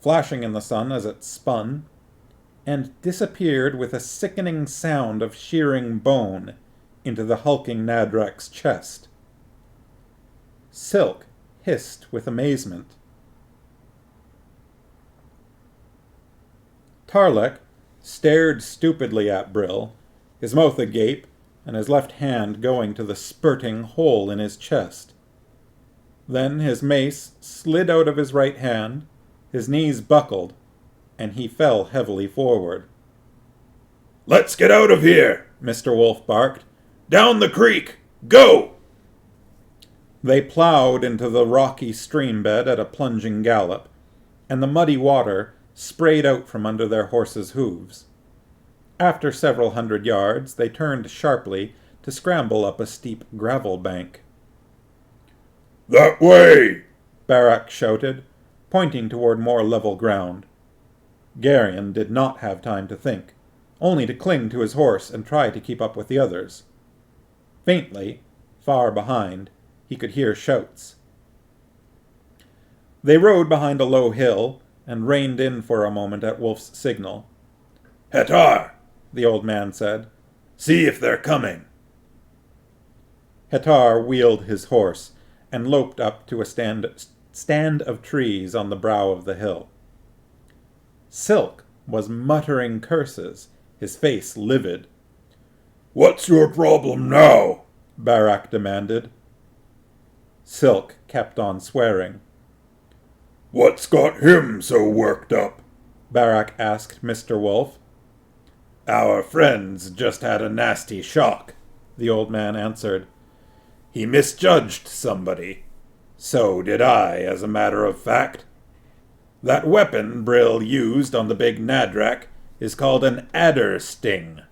flashing in the sun as it spun, and disappeared with a sickening sound of shearing bone into the hulking Nadrak's chest. Silk hissed with amazement. Tarlek stared stupidly at Brill, his mouth agape and his left hand going to the spurting hole in his chest. Then his mace slid out of his right hand, his knees buckled, and he fell heavily forward. "Let's get out of here," Mr. Wolf barked. "Down the creek! Go!" They plowed into the rocky stream bed at a plunging gallop, and the muddy water sprayed out from under their horses' hooves. After several hundred yards, they turned sharply to scramble up a steep gravel bank. "That way!" Barak shouted, pointing toward more level ground. Geryon did not have time to think, only to cling to his horse and try to keep up with the others. Faintly, far behind, he could hear shouts. They rode behind a low hill and reined in for a moment at Wolf's signal. "Hetar," the old man said. "See if they're coming." Hetar wheeled his horse and loped up to a stand of trees on the brow of the hill. Silk was muttering curses, his face livid. "What's your problem now?" Barak demanded. Silk kept on swearing. "What's got him so worked up?" Barak asked Mr. Wolf. "Our friend's just had a nasty shock," the old man answered. "He misjudged somebody. So did I, as a matter of fact. That weapon Brill used on the big Nadrak is called an adder sting."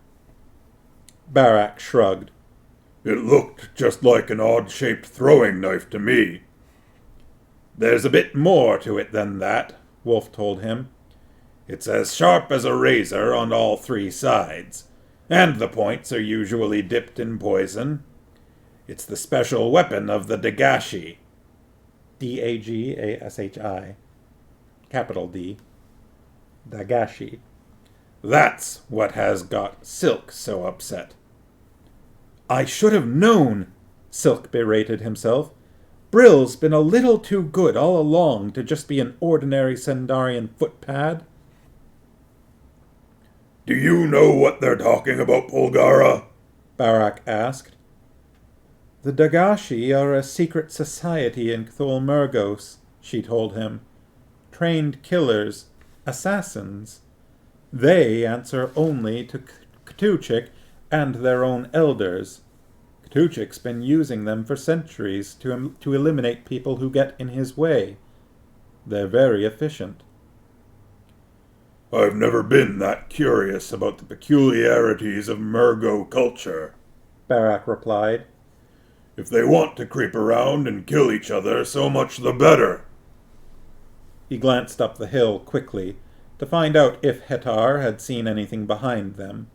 Barak shrugged. "It looked just like an odd-shaped throwing knife to me." "There's a bit more to it than that," Wolf told him. "It's as sharp as a razor on all three sides, and the points are usually dipped in poison. It's the special weapon of the Dagashi. Dagashi. Capital D. Dagashi. That's what has got Silk so upset." "I should have known," Silk berated himself. "Brill's been a little too good all along to just be an ordinary Sendarian footpad." "Do you know what they're talking about, Polgara?" Barak asked. "The Dagashi are a secret society in Cthulmurgos," she told him. "Trained killers, assassins. They answer only to Ktuchik and their own elders. Ktuchik's been using them for centuries to eliminate people who get in his way. They're very efficient." "I've never been that curious about the peculiarities of Murgo culture," Barak replied. "If they want to creep around and kill each other, so much the better." He glanced up the hill quickly to find out if Hetar had seen anything behind them.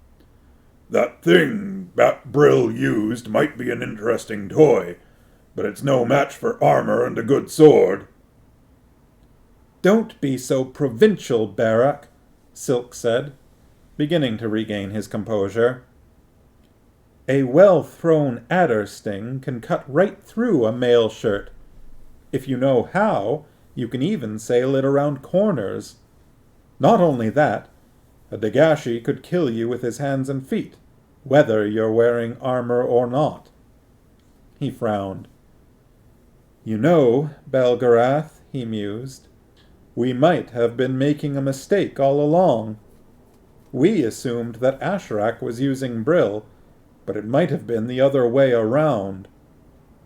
"That thing Brill used might be an interesting toy, but it's no match for armor and a good sword." "Don't be so provincial, Barak," Silk said, beginning to regain his composure. "A well-thrown adder sting can cut right through a mail shirt. If you know how, you can even sail it around corners. Not only that, a Dagashi could kill you with his hands and feet, whether you're wearing armor or not." He frowned. "You know, Belgarath," he mused, "we might have been making a mistake all along. We assumed that Asherak was using Brill, but it might have been the other way around.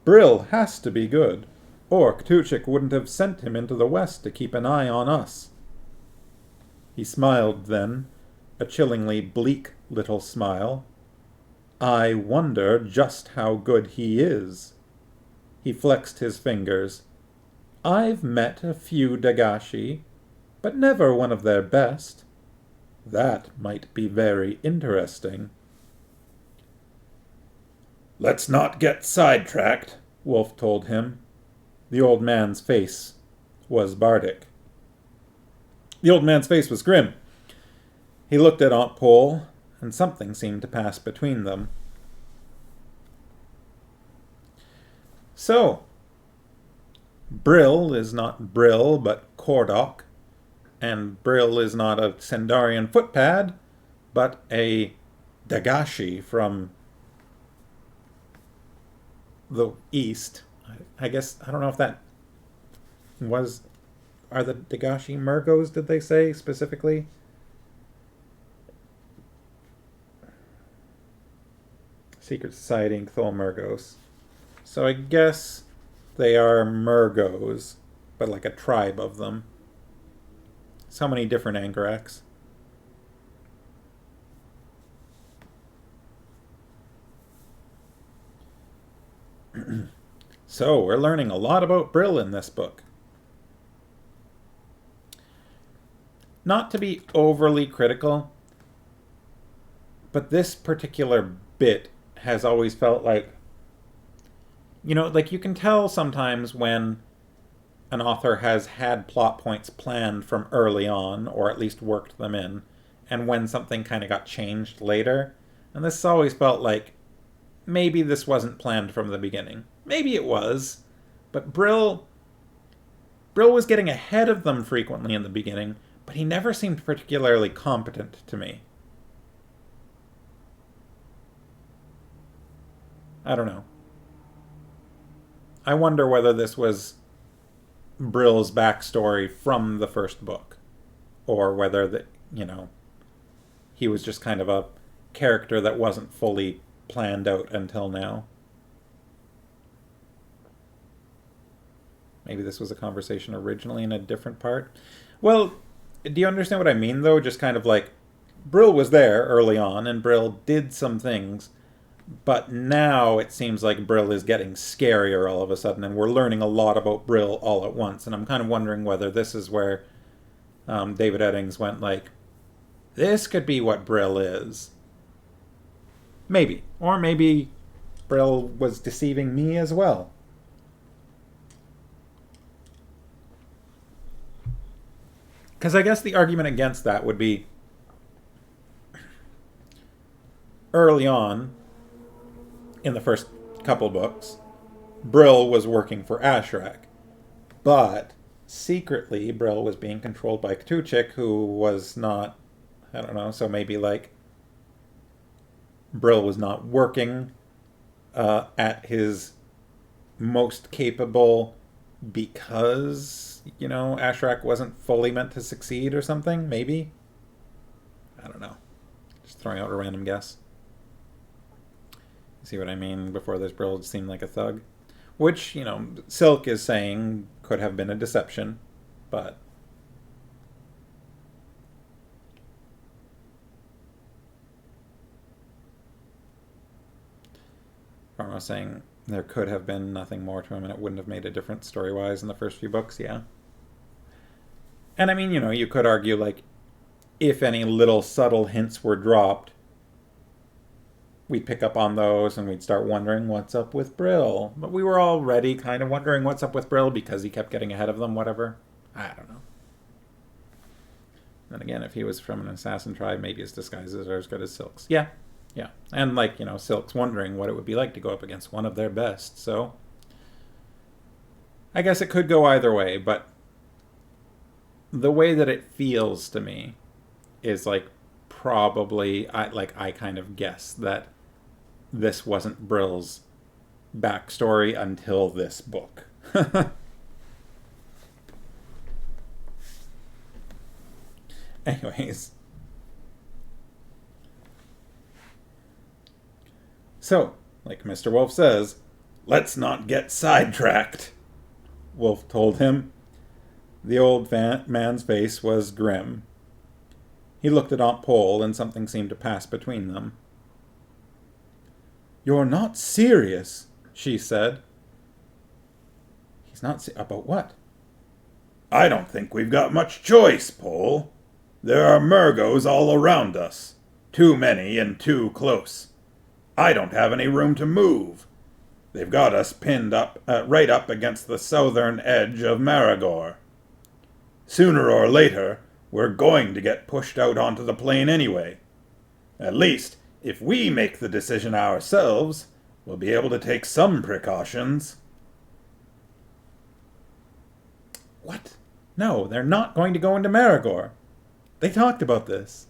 Brill has to be good, or Ktuchik wouldn't have sent him into the west to keep an eye on us." He smiled then, a chillingly bleak little smile. "I wonder just how good he is." He flexed his fingers. "I've met a few Dagashi, but never one of their best. That might be very interesting." "Let's not get sidetracked," Wolf told him. The old man's face was bardic. The old man's face was grim. He looked at Aunt Pole, and something seemed to pass between them. "So, Brill is not Brill, but Kordoch. And Brill is not a Sendarian footpad, but a Dagashi from the east. I guess, I don't know if that was. Are the Dagashi Murgos, did they say specifically? Secret Society and Cthul Murgos. So I guess they are Murgos, but like a tribe of them. So many different Angaraks. So we're learning a lot about Brill in this book. Not to be overly critical, but this particular bit has always felt like, like you can tell sometimes when an author has had plot points planned from early on, or at least worked them in, and when something kind of got changed later. And this always felt like maybe this wasn't planned from the beginning. Maybe it was, but Brill was getting ahead of them frequently in the beginning, but he never seemed particularly competent to me. I don't know. I wonder whether this was Brill's backstory from the first book, or whether he was just kind of a character that wasn't fully planned out until now. Maybe this was a conversation originally in a different part. Well, do you understand what I mean, though? Just kind of like, Brill was there early on, and Brill did some things, but now it seems like Brill is getting scarier all of a sudden, and we're learning a lot about Brill all at once, and I'm kind of wondering whether this is where David Eddings went like, this could be what Brill is. Maybe. Or maybe Brill was deceiving me as well. Because I guess the argument against that would be, early on, in the first couple books, Brill was working for Ashrak. But secretly, Brill was being controlled by Ktuchik, who was not, I don't know, so maybe like Brill was not working at his most capable because, Ashrak wasn't fully meant to succeed or something, maybe? I don't know. Just throwing out a random guess. See what I mean? Before this, Brill seemed like a thug. Which, Silk is saying could have been a deception, but Pharma saying there could have been nothing more to him and it wouldn't have made a difference story-wise in the first few books, yeah. And I mean, you could argue, like, if any little subtle hints were dropped, we'd pick up on those and we'd start wondering what's up with Brill. But we were already kind of wondering what's up with Brill because he kept getting ahead of them, whatever. I don't know. Then again, if he was from an assassin tribe, maybe his disguises are as good as Silk's. Yeah. And Silk's wondering what it would be like to go up against one of their best, so I guess it could go either way, but the way that it feels to me is like probably, I kind of guess that this wasn't Brill's backstory until this book. Anyways. So, like Mr. Wolf says, let's not get sidetracked, Wolf told him. The old man's face was grim. He looked at Aunt Pole, and something seemed to pass between them. You're not serious, she said. He's not about what? I don't think we've got much choice, Pole. There are Murgos all around us. Too many and too close. I don't have any room to move. They've got us pinned up, right up against the southern edge of Maragor. Sooner or later, we're going to get pushed out onto the plain anyway. At least, if we make the decision ourselves, we'll be able to take some precautions. What? No, they're not going to go into Maragor. They talked about this.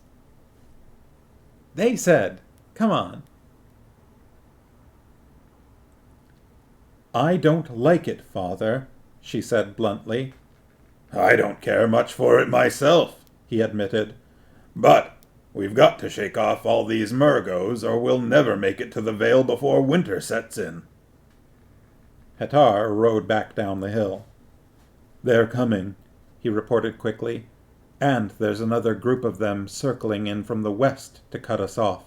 They said, come on. I don't like it, Father, she said bluntly. I don't care much for it myself, he admitted. But we've got to shake off all these Murgos, or we'll never make it to the Vale before winter sets in. Hatar rode back down the hill. They're coming, he reported quickly, and there's another group of them circling in from the west to cut us off.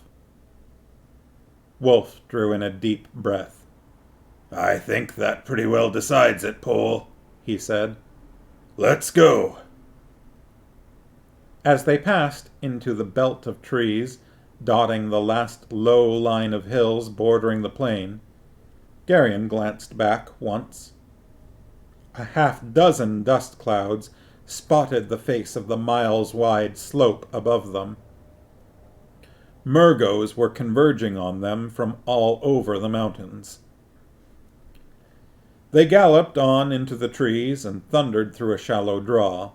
Wolf drew in a deep breath. I think that pretty well decides it, Pole, he said. Let's go. As they passed into the belt of trees, dotting the last low line of hills bordering the plain, Garion glanced back once. A half-dozen dust clouds spotted the face of the miles-wide slope above them. Murgos were converging on them from all over the mountains. They galloped on into the trees and thundered through a shallow draw.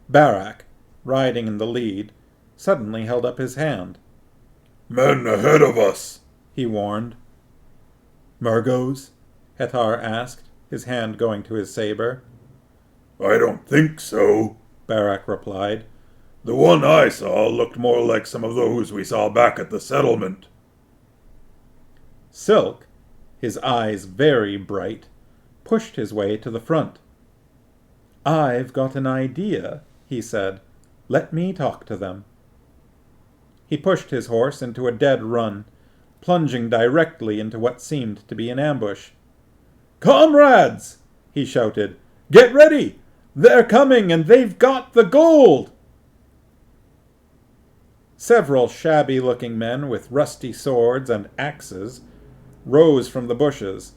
Barak, riding in the lead, suddenly held up his hand. Men ahead of us, he warned. Murgos? Hatar asked, his hand going to his saber. I don't think so, Barak replied. The one I saw looked more like some of those we saw back at the settlement. Silk, his eyes very bright, pushed his way to the front. I've got an idea, he said. Let me talk to them. He pushed his horse into a dead run, plunging directly into what seemed to be an ambush. Comrades, he shouted, get ready! They're coming and they've got the gold! Several shabby-looking men with rusty swords and axes rose from the bushes,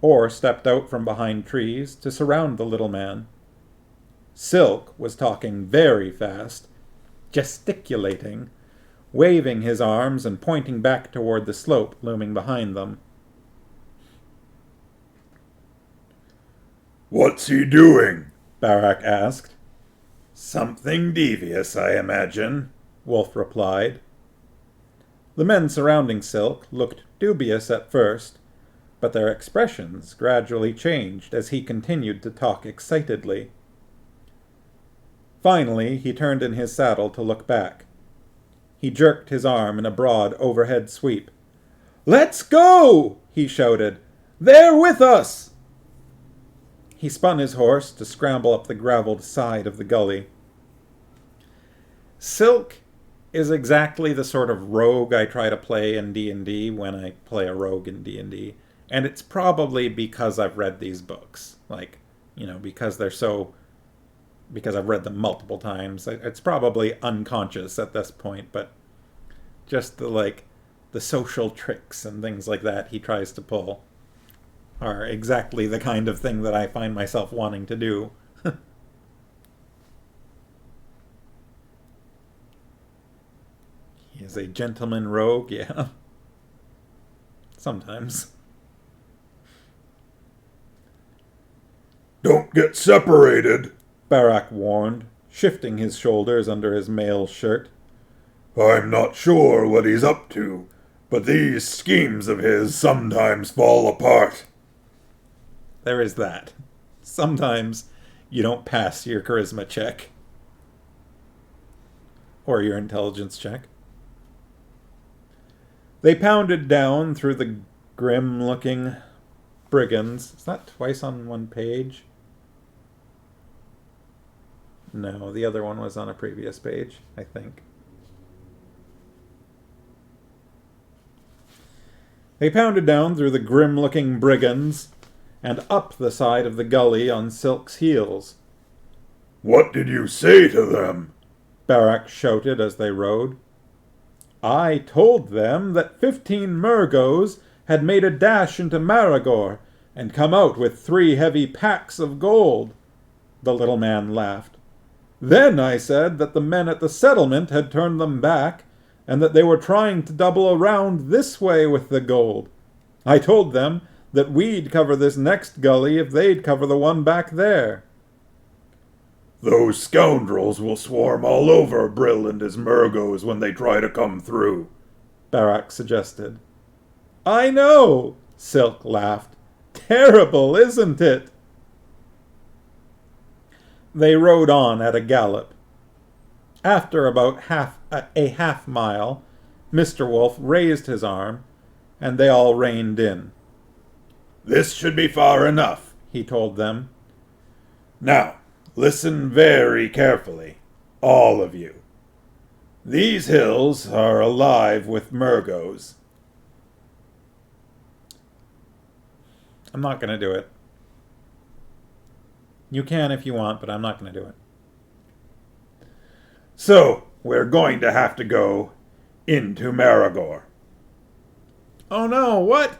or stepped out from behind trees to surround the little man. Silk was talking very fast, gesticulating, waving his arms and pointing back toward the slope looming behind them. What's he doing? Barak asked. Something devious, I imagine, Wolf replied. The men surrounding Silk looked dubious at first, but their expressions gradually changed as he continued to talk excitedly. Finally, he turned in his saddle to look back. He jerked his arm in a broad overhead sweep. Let's go! He shouted. They're with us! He spun his horse to scramble up the graveled side of the gully. Silk is exactly the sort of rogue I try to play in D&D when I play a rogue in D&D. And it's probably because I've read these books. Because I've read them multiple times. It's probably unconscious at this point, but just the social tricks and things like that he tries to pull are exactly the kind of thing that I find myself wanting to do. He is a gentleman rogue, yeah. Sometimes. Don't get separated, Barak warned, shifting his shoulders under his mail shirt. I'm not sure what he's up to, but these schemes of his sometimes fall apart. There is that. Sometimes you don't pass your charisma check. Or your intelligence check. They pounded down through the grim-looking brigands. Is that twice on one page? No, the other one was on a previous page, I think. They pounded down through the grim-looking brigands and up the side of the gully on Silk's heels. What did you say to them? Barak shouted as they rode. I told them that 15 Murgos had made a dash into Maragor and come out with 3 heavy packs of gold. The little man laughed. Then I said that the men at the settlement had turned them back, and that they were trying to double around this way with the gold. I told them that we'd cover this next gully if they'd cover the one back there. Those scoundrels will swarm all over Brill and his Murgos when they try to come through, Barak suggested. I know, Silk laughed. Terrible, isn't it? They rode on at a gallop. After about a half mile, Mr. Wolf raised his arm, and they all reined in. This should be far enough, He told them. Now, listen very carefully, all of you. These hills are alive with Murgos. I'm not going to do it. You can if you want, but I'm not going to do it. So, we're going to have to go into Maragor. Oh no, what?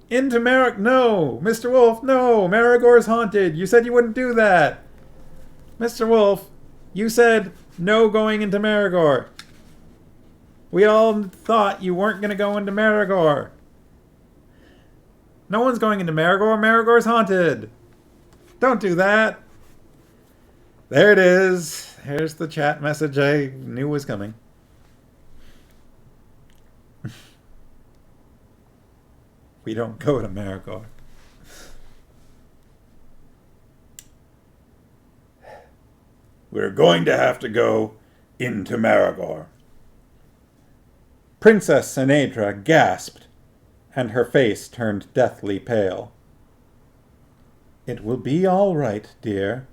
Into no! Mr. Wolf, no! Maragor's haunted! You said you wouldn't do that! Mr. Wolf, you said no going into Maragor. We all thought you weren't going to go into Maragor. No one's going into Maragor. Maragor's haunted. Don't do that. There it is. Here's the chat message I knew was coming. We don't go to Maragor. We're going to have to go into Maragor. Princess Sinedra gasped, and her face turned deathly pale. It will be all right, dear,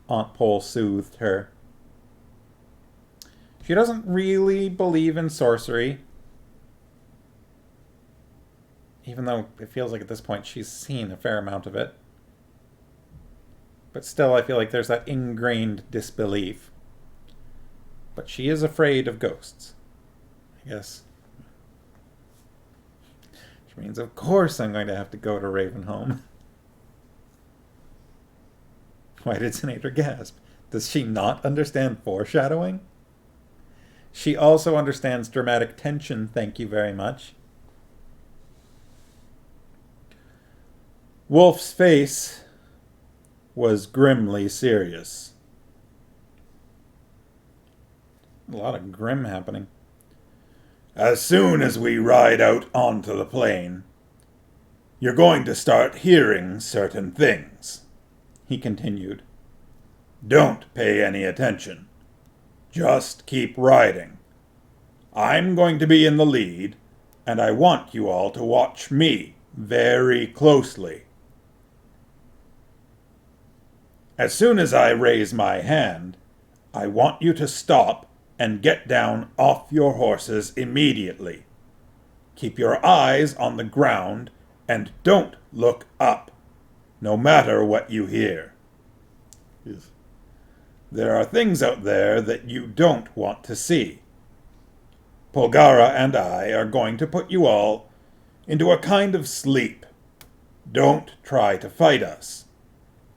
Aunt Pole soothed her. She doesn't really believe in sorcery, even though it feels like at this point she's seen a fair amount of it. But still, I feel like there's that ingrained disbelief. But she is afraid of ghosts, I guess. Which means, of course, I'm going to have to go to Ravenholm. Why did Sinedra gasp? Does she not understand foreshadowing? She also understands dramatic tension, thank you very much. Wolf's face was grimly serious. A lot of grim happening. As soon as we ride out onto the plain, you're going to start hearing certain things, he continued. Don't pay any attention. Just keep riding. I'm going to be in the lead, and I want you all to watch me very closely. As soon as I raise my hand, I want you to stop and get down off your horses immediately. Keep your eyes on the ground and don't look up, no matter what you hear. Yes. There are things out there that you don't want to see. Polgara and I are going to put you all into a kind of sleep. Don't try to fight us.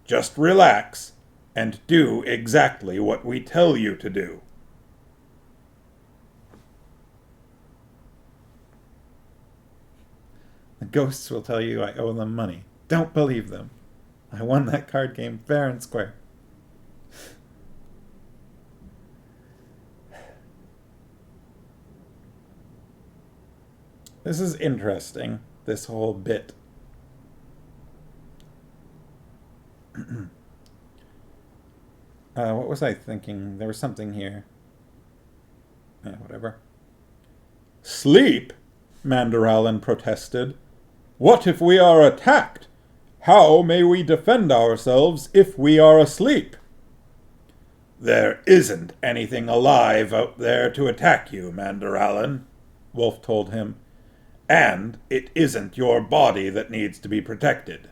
Just relax and do exactly what we tell you to do. The ghosts will tell you I owe them money. Don't believe them. I won that card game fair and square. This is interesting, this whole bit. What was I thinking? There was something here. Whatever. Sleep? Mandoralin protested. What if we are attacked? How may we defend ourselves if we are asleep? There isn't anything alive out there to attack you, Mandoralin, Wolf told him. And it isn't your body that needs to be protected.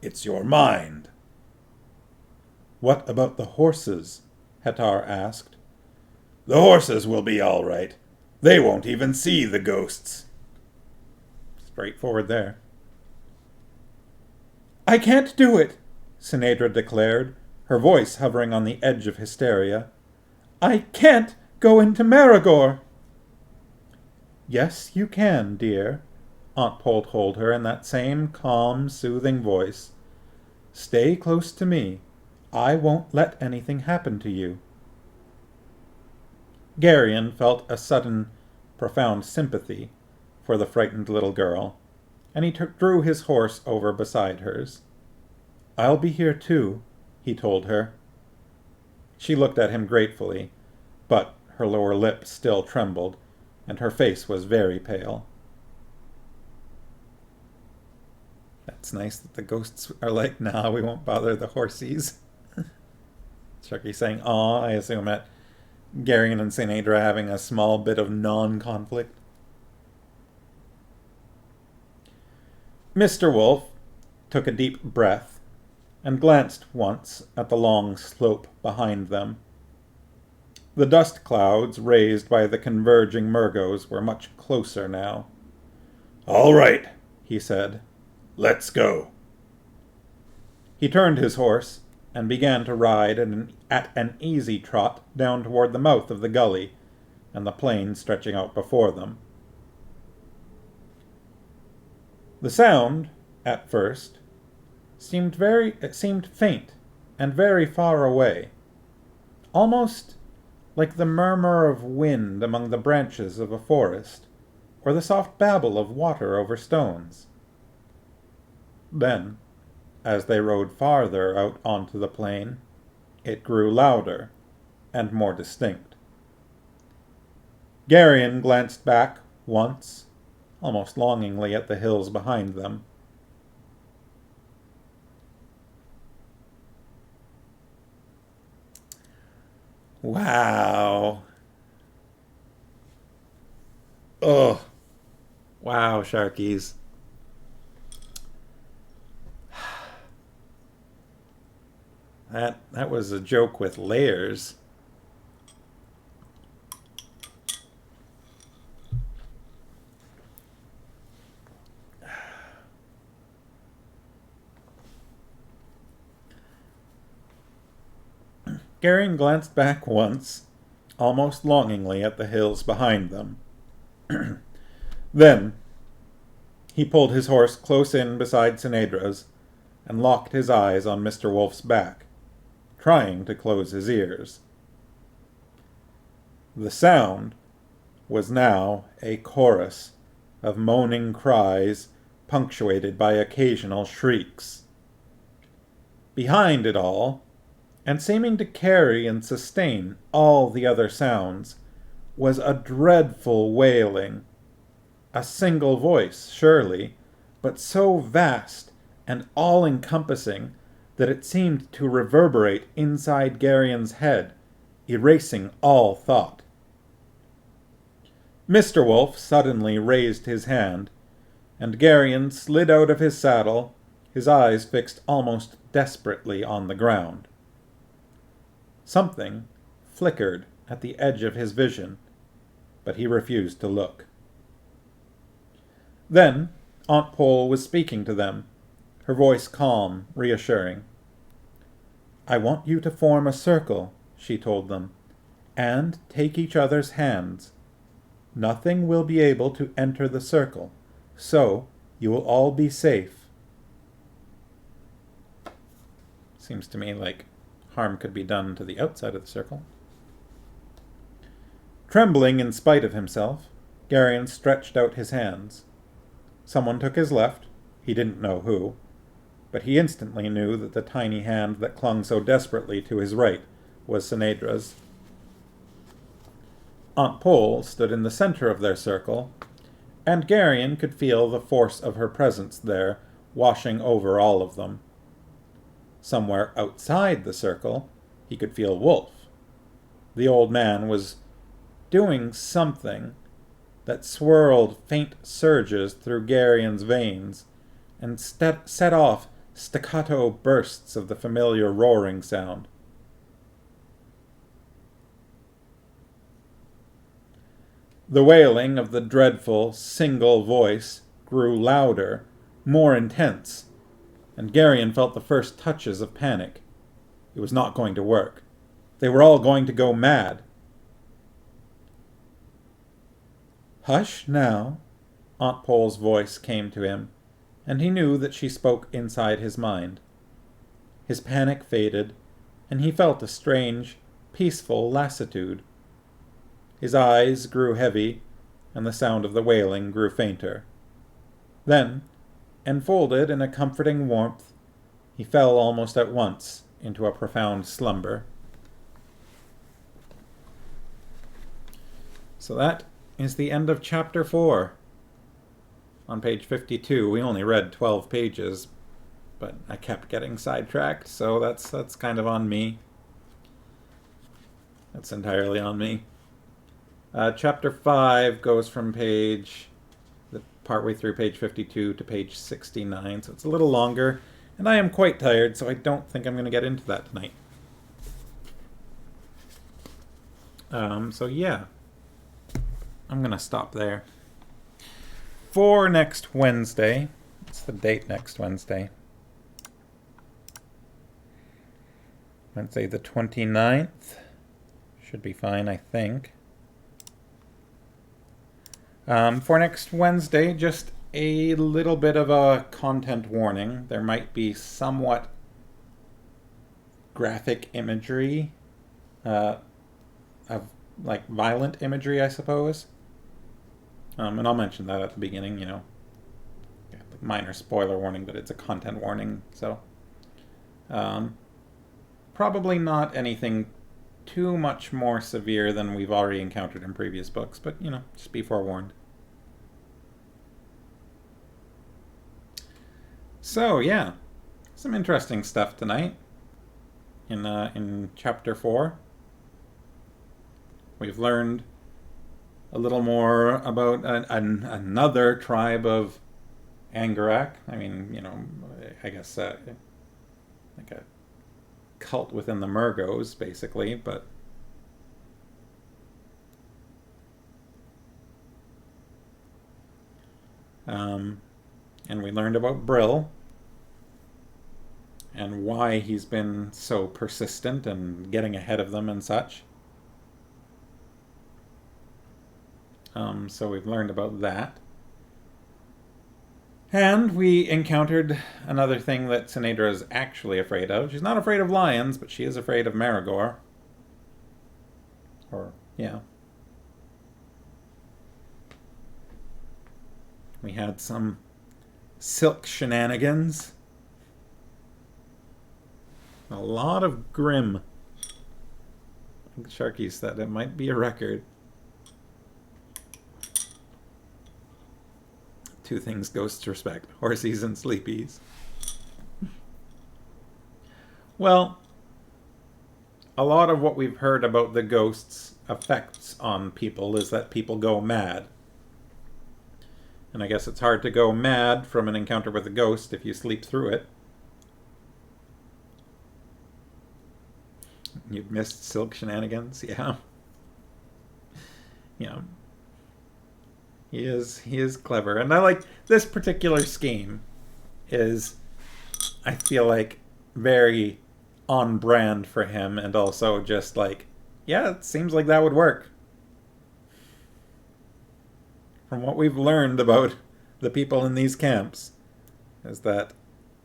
It's your mind. What about the horses? Hatar asked. The horses will be all right. They won't even see the ghosts. Straightforward there. I can't do it, Sinedra declared, her voice hovering on the edge of hysteria. I can't go into Maragor. Yes, you can, dear, Aunt Pole told her in that same calm, soothing voice. Stay close to me. I won't let anything happen to you." Garion felt a sudden, profound sympathy for the frightened little girl, and he drew his horse over beside hers. "I'll be here too," he told her. She looked at him gratefully, but her lower lip still trembled, and her face was very pale. That's nice that the ghosts are like, "Nah, we won't bother the horsies." Sharky saying, "Aw," I assume at Garion and St. Adra having a small bit of non-conflict. Mr. Wolf took a deep breath and glanced once at the long slope behind them. The dust clouds raised by the converging Murgos were much closer now. "All right," he said. "Let's go." He turned his horse and began to ride at an easy trot down toward the mouth of the gully and the plain stretching out before them. The sound, at first, seemed faint and very far away, almost like the murmur of wind among the branches of a forest, or the soft babble of water over stones. Then, as they rode farther out onto the plain, it grew louder and more distinct. Garion glanced back once, almost longingly at the hills behind them. Wow. Ugh. Wow, Sharkies. That was a joke with layers. Garion glanced back once, almost longingly at the hills behind them. Then he pulled his horse close in beside Sinedra's and locked his eyes on Mr. Wolf's back, trying to close his ears. The sound was now a chorus of moaning cries punctuated by occasional shrieks. Behind it all, and seeming to carry and sustain all the other sounds, was a dreadful wailing. A single voice, surely, but so vast and all-encompassing that it seemed to reverberate inside Garion's head, erasing all thought. Mr. Wolf suddenly raised his hand, and Garion slid out of his saddle, his eyes fixed almost desperately on the ground. Something flickered at the edge of his vision, but he refused to look. Then Aunt Pole was speaking to them, her voice calm, reassuring. "I want you to form a circle," she told them, "and take each other's hands. Nothing will be able to enter the circle, so you will all be safe." Seems to me like harm could be done to the outside of the circle. Trembling in spite of himself, Garion stretched out his hands. Someone took his left, he didn't know who, but he instantly knew that the tiny hand that clung so desperately to his right was Sinedra's. Aunt Pole stood in the center of their circle, and Garion could feel the force of her presence there washing over all of them. Somewhere outside the circle, he could feel Wolf. The old man was doing something that swirled faint surges through Garion's veins and set off staccato bursts of the familiar roaring sound. The wailing of the dreadful single voice grew louder, more intense, and Garion felt the first touches of panic. It was not going to work. They were all going to go mad. "Hush now," Aunt Pole's voice came to him, and he knew that she spoke inside his mind. His panic faded, and he felt a strange, peaceful lassitude. His eyes grew heavy, and the sound of the wailing grew fainter. Then, enfolded in a comforting warmth, he fell almost at once into a profound slumber. So that is the end of chapter 4. On page 52, we only read 12 pages, but I kept getting sidetracked, so that's kind of on me. That's entirely on me. Chapter 5 goes from partway through page 52 to page 69, so it's a little longer, and I am quite tired, so I don't think I'm going to get into that tonight. So yeah, I'm going to stop there. For next Wednesday, what's the date next Wednesday? Wednesday the 29th. Should be fine, I think. For next Wednesday, just a little bit of a content warning. There might be somewhat graphic imagery, of like violent imagery, I suppose. And I'll mention that at the beginning, minor spoiler warning, but it's a content warning, so probably not anything too much more severe than we've already encountered in previous books, but just be forewarned. So yeah, some interesting stuff tonight in chapter 4. We've learned a little more about another tribe of Angarak. I mean, I guess like a cult within the Murgos, basically, but and we learned about Brill and why he's been so persistent and getting ahead of them and such. So we've learned about that. And we encountered another thing that Sinedra is actually afraid of. She's not afraid of lions, but she is afraid of Maragor. Yeah. We had some silk shenanigans. A lot of grim. I think Sharky said it might be a record. 2 things ghosts respect: horsies and sleepies. Well, a lot of what we've heard about the ghosts' effects on people is that people go mad. And I guess it's hard to go mad from an encounter with a ghost if you sleep through it. You've missed silk shenanigans, yeah. Yeah. He is clever. And I like this particular scheme is, I feel like, very on brand for him, and also just like, yeah, it seems like that would work. From what we've learned about the people in these camps, is that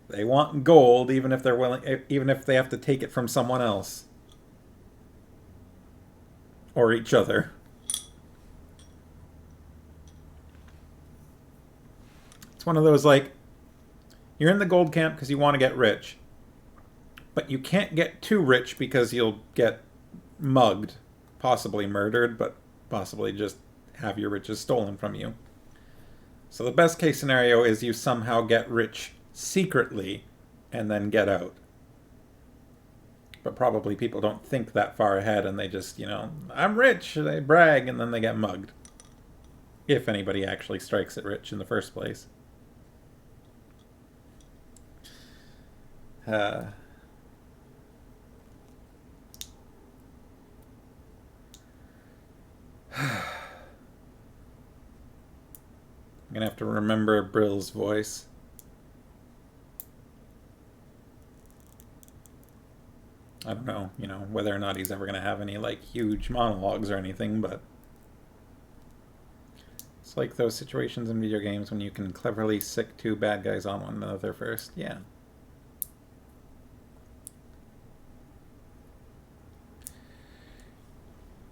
they want gold even if they're willing, even if they have to take it from someone else. Or each other. It's one of those, like, you're in the gold camp because you want to get rich, but you can't get too rich because you'll get mugged, possibly murdered, but possibly just have your riches stolen from you. So the best case scenario is you somehow get rich secretly and then get out. But probably people don't think that far ahead, and they just, I'm rich, they brag, and then they get mugged. If anybody actually strikes it rich in the first place. I'm gonna have to remember Brill's voice. I don't know, whether or not he's ever gonna have any, like, huge monologues or anything, but it's like those situations in video games when you can cleverly sick 2 bad guys on one another first. Yeah.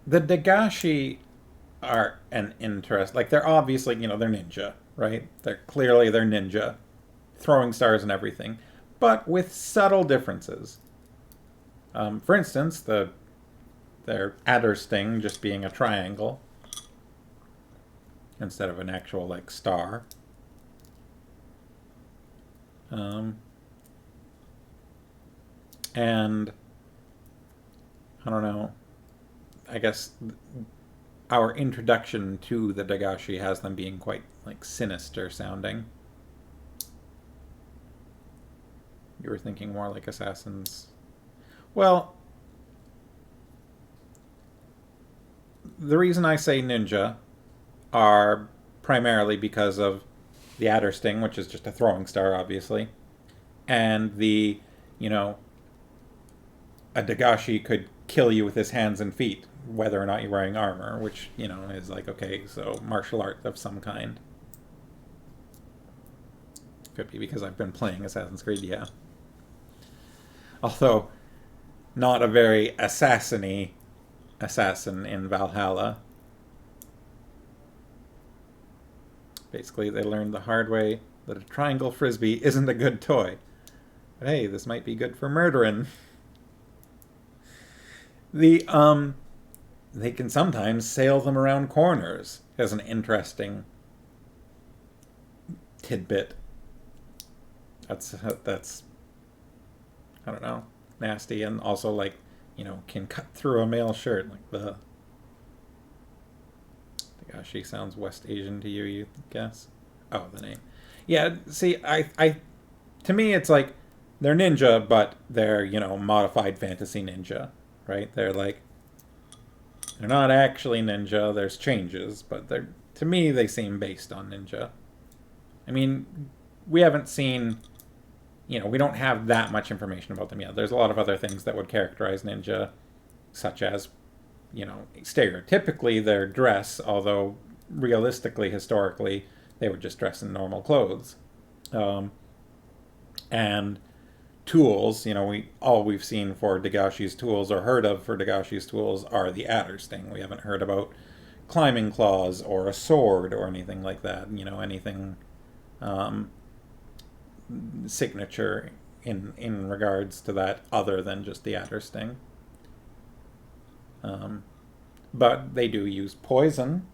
The Dagashi are an interest. Like, they're obviously, they're ninja, right? They're ninja, throwing stars and everything, but with subtle differences. For instance, their adder sting just being a triangle instead of an actual like star. And I don't know. I guess our introduction to the Dagashi has them being quite like sinister sounding. You were thinking more like assassins. Well, the reason I say ninja are primarily because of the adder sting, which is just a throwing star, obviously, and you know, a Dagashi could kill you with his hands and feet, whether or not you're wearing armor, which, is like, okay, so martial art of some kind. Could be because I've been playing Assassin's Creed, yeah. Although, not a very assassiny assassin in Valhalla. Basically, they learned the hard way that a triangle frisbee isn't a good toy. But hey, this might be good for murdering. They can sometimes sail them around corners as an interesting tidbit. That's I don't know, nasty, and also like, can cut through a male shirt like the. Gosh, she sounds West Asian to you, you guess? Oh, the name. Yeah, see, to me, it's like they're ninja, but they're, modified fantasy ninja, right? They're not actually ninja. There's changes, but to me, they seem based on ninja. I mean, we haven't seen, we don't have that much information about them yet. There's a lot of other things that would characterize ninja, such as stereotypically their dress, although realistically, historically, they would just dress in normal clothes. And tools, all we've seen for Dagashi's tools or heard of for Dagashi's tools are the adder sting. We haven't heard about climbing claws or a sword or anything like that. Anything signature in regards to that other than just the adder sting. But they do use poison,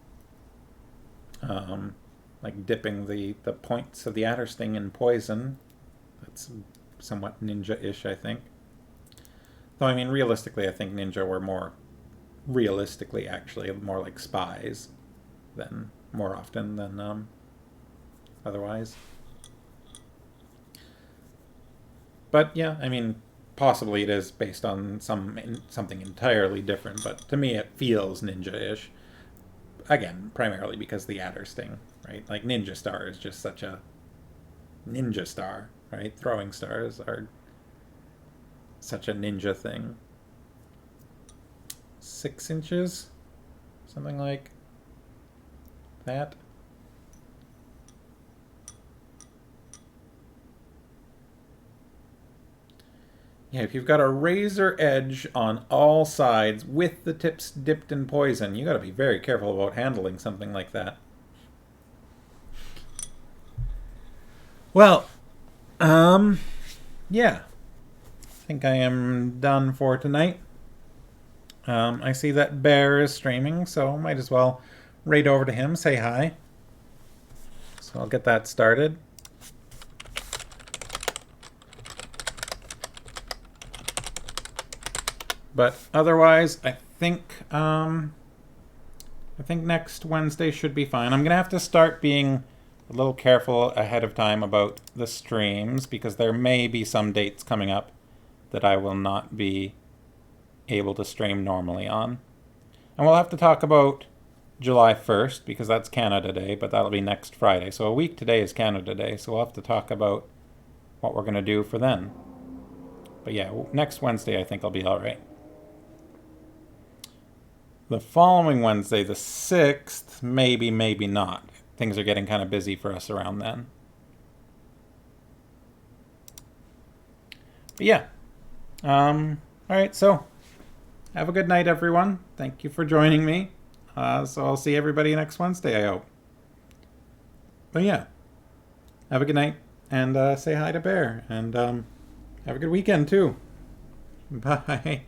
like dipping the points of the adder sting in poison. That's somewhat ninja-ish, I think. Though, I mean, realistically, I think ninja were more like spies than more often than otherwise. But yeah, I mean, possibly it is based on something entirely different, but to me it feels ninja-ish. Again, primarily because the adder sting, right? Like, ninja star is just such a ninja star, right? Throwing stars are such a ninja thing. 6 inches? Something like that. Yeah, if you've got a razor edge on all sides with the tips dipped in poison, you got to be very careful about handling something like that. Well, yeah. I think I am done for tonight. I see that Bear is streaming, so might as well raid over to him, say hi. So I'll get that started. But otherwise, I think next Wednesday should be fine. I'm gonna have to start being a little careful ahead of time about the streams, because there may be some dates coming up that I will not be able to stream normally on. And we'll have to talk about July 1st, because that's Canada Day, but that'll be next Friday. So a week today is Canada Day, so we'll have to talk about what we're going to do for then. But yeah, next Wednesday I think I'll be alright. The following Wednesday, the 6th, maybe not. Things are getting kind of busy for us around then. But yeah. Alright, so have a good night, everyone. Thank you for joining me. So I'll see everybody next Wednesday, I hope. But yeah, have a good night and say hi to Bear and have a good weekend too. Bye.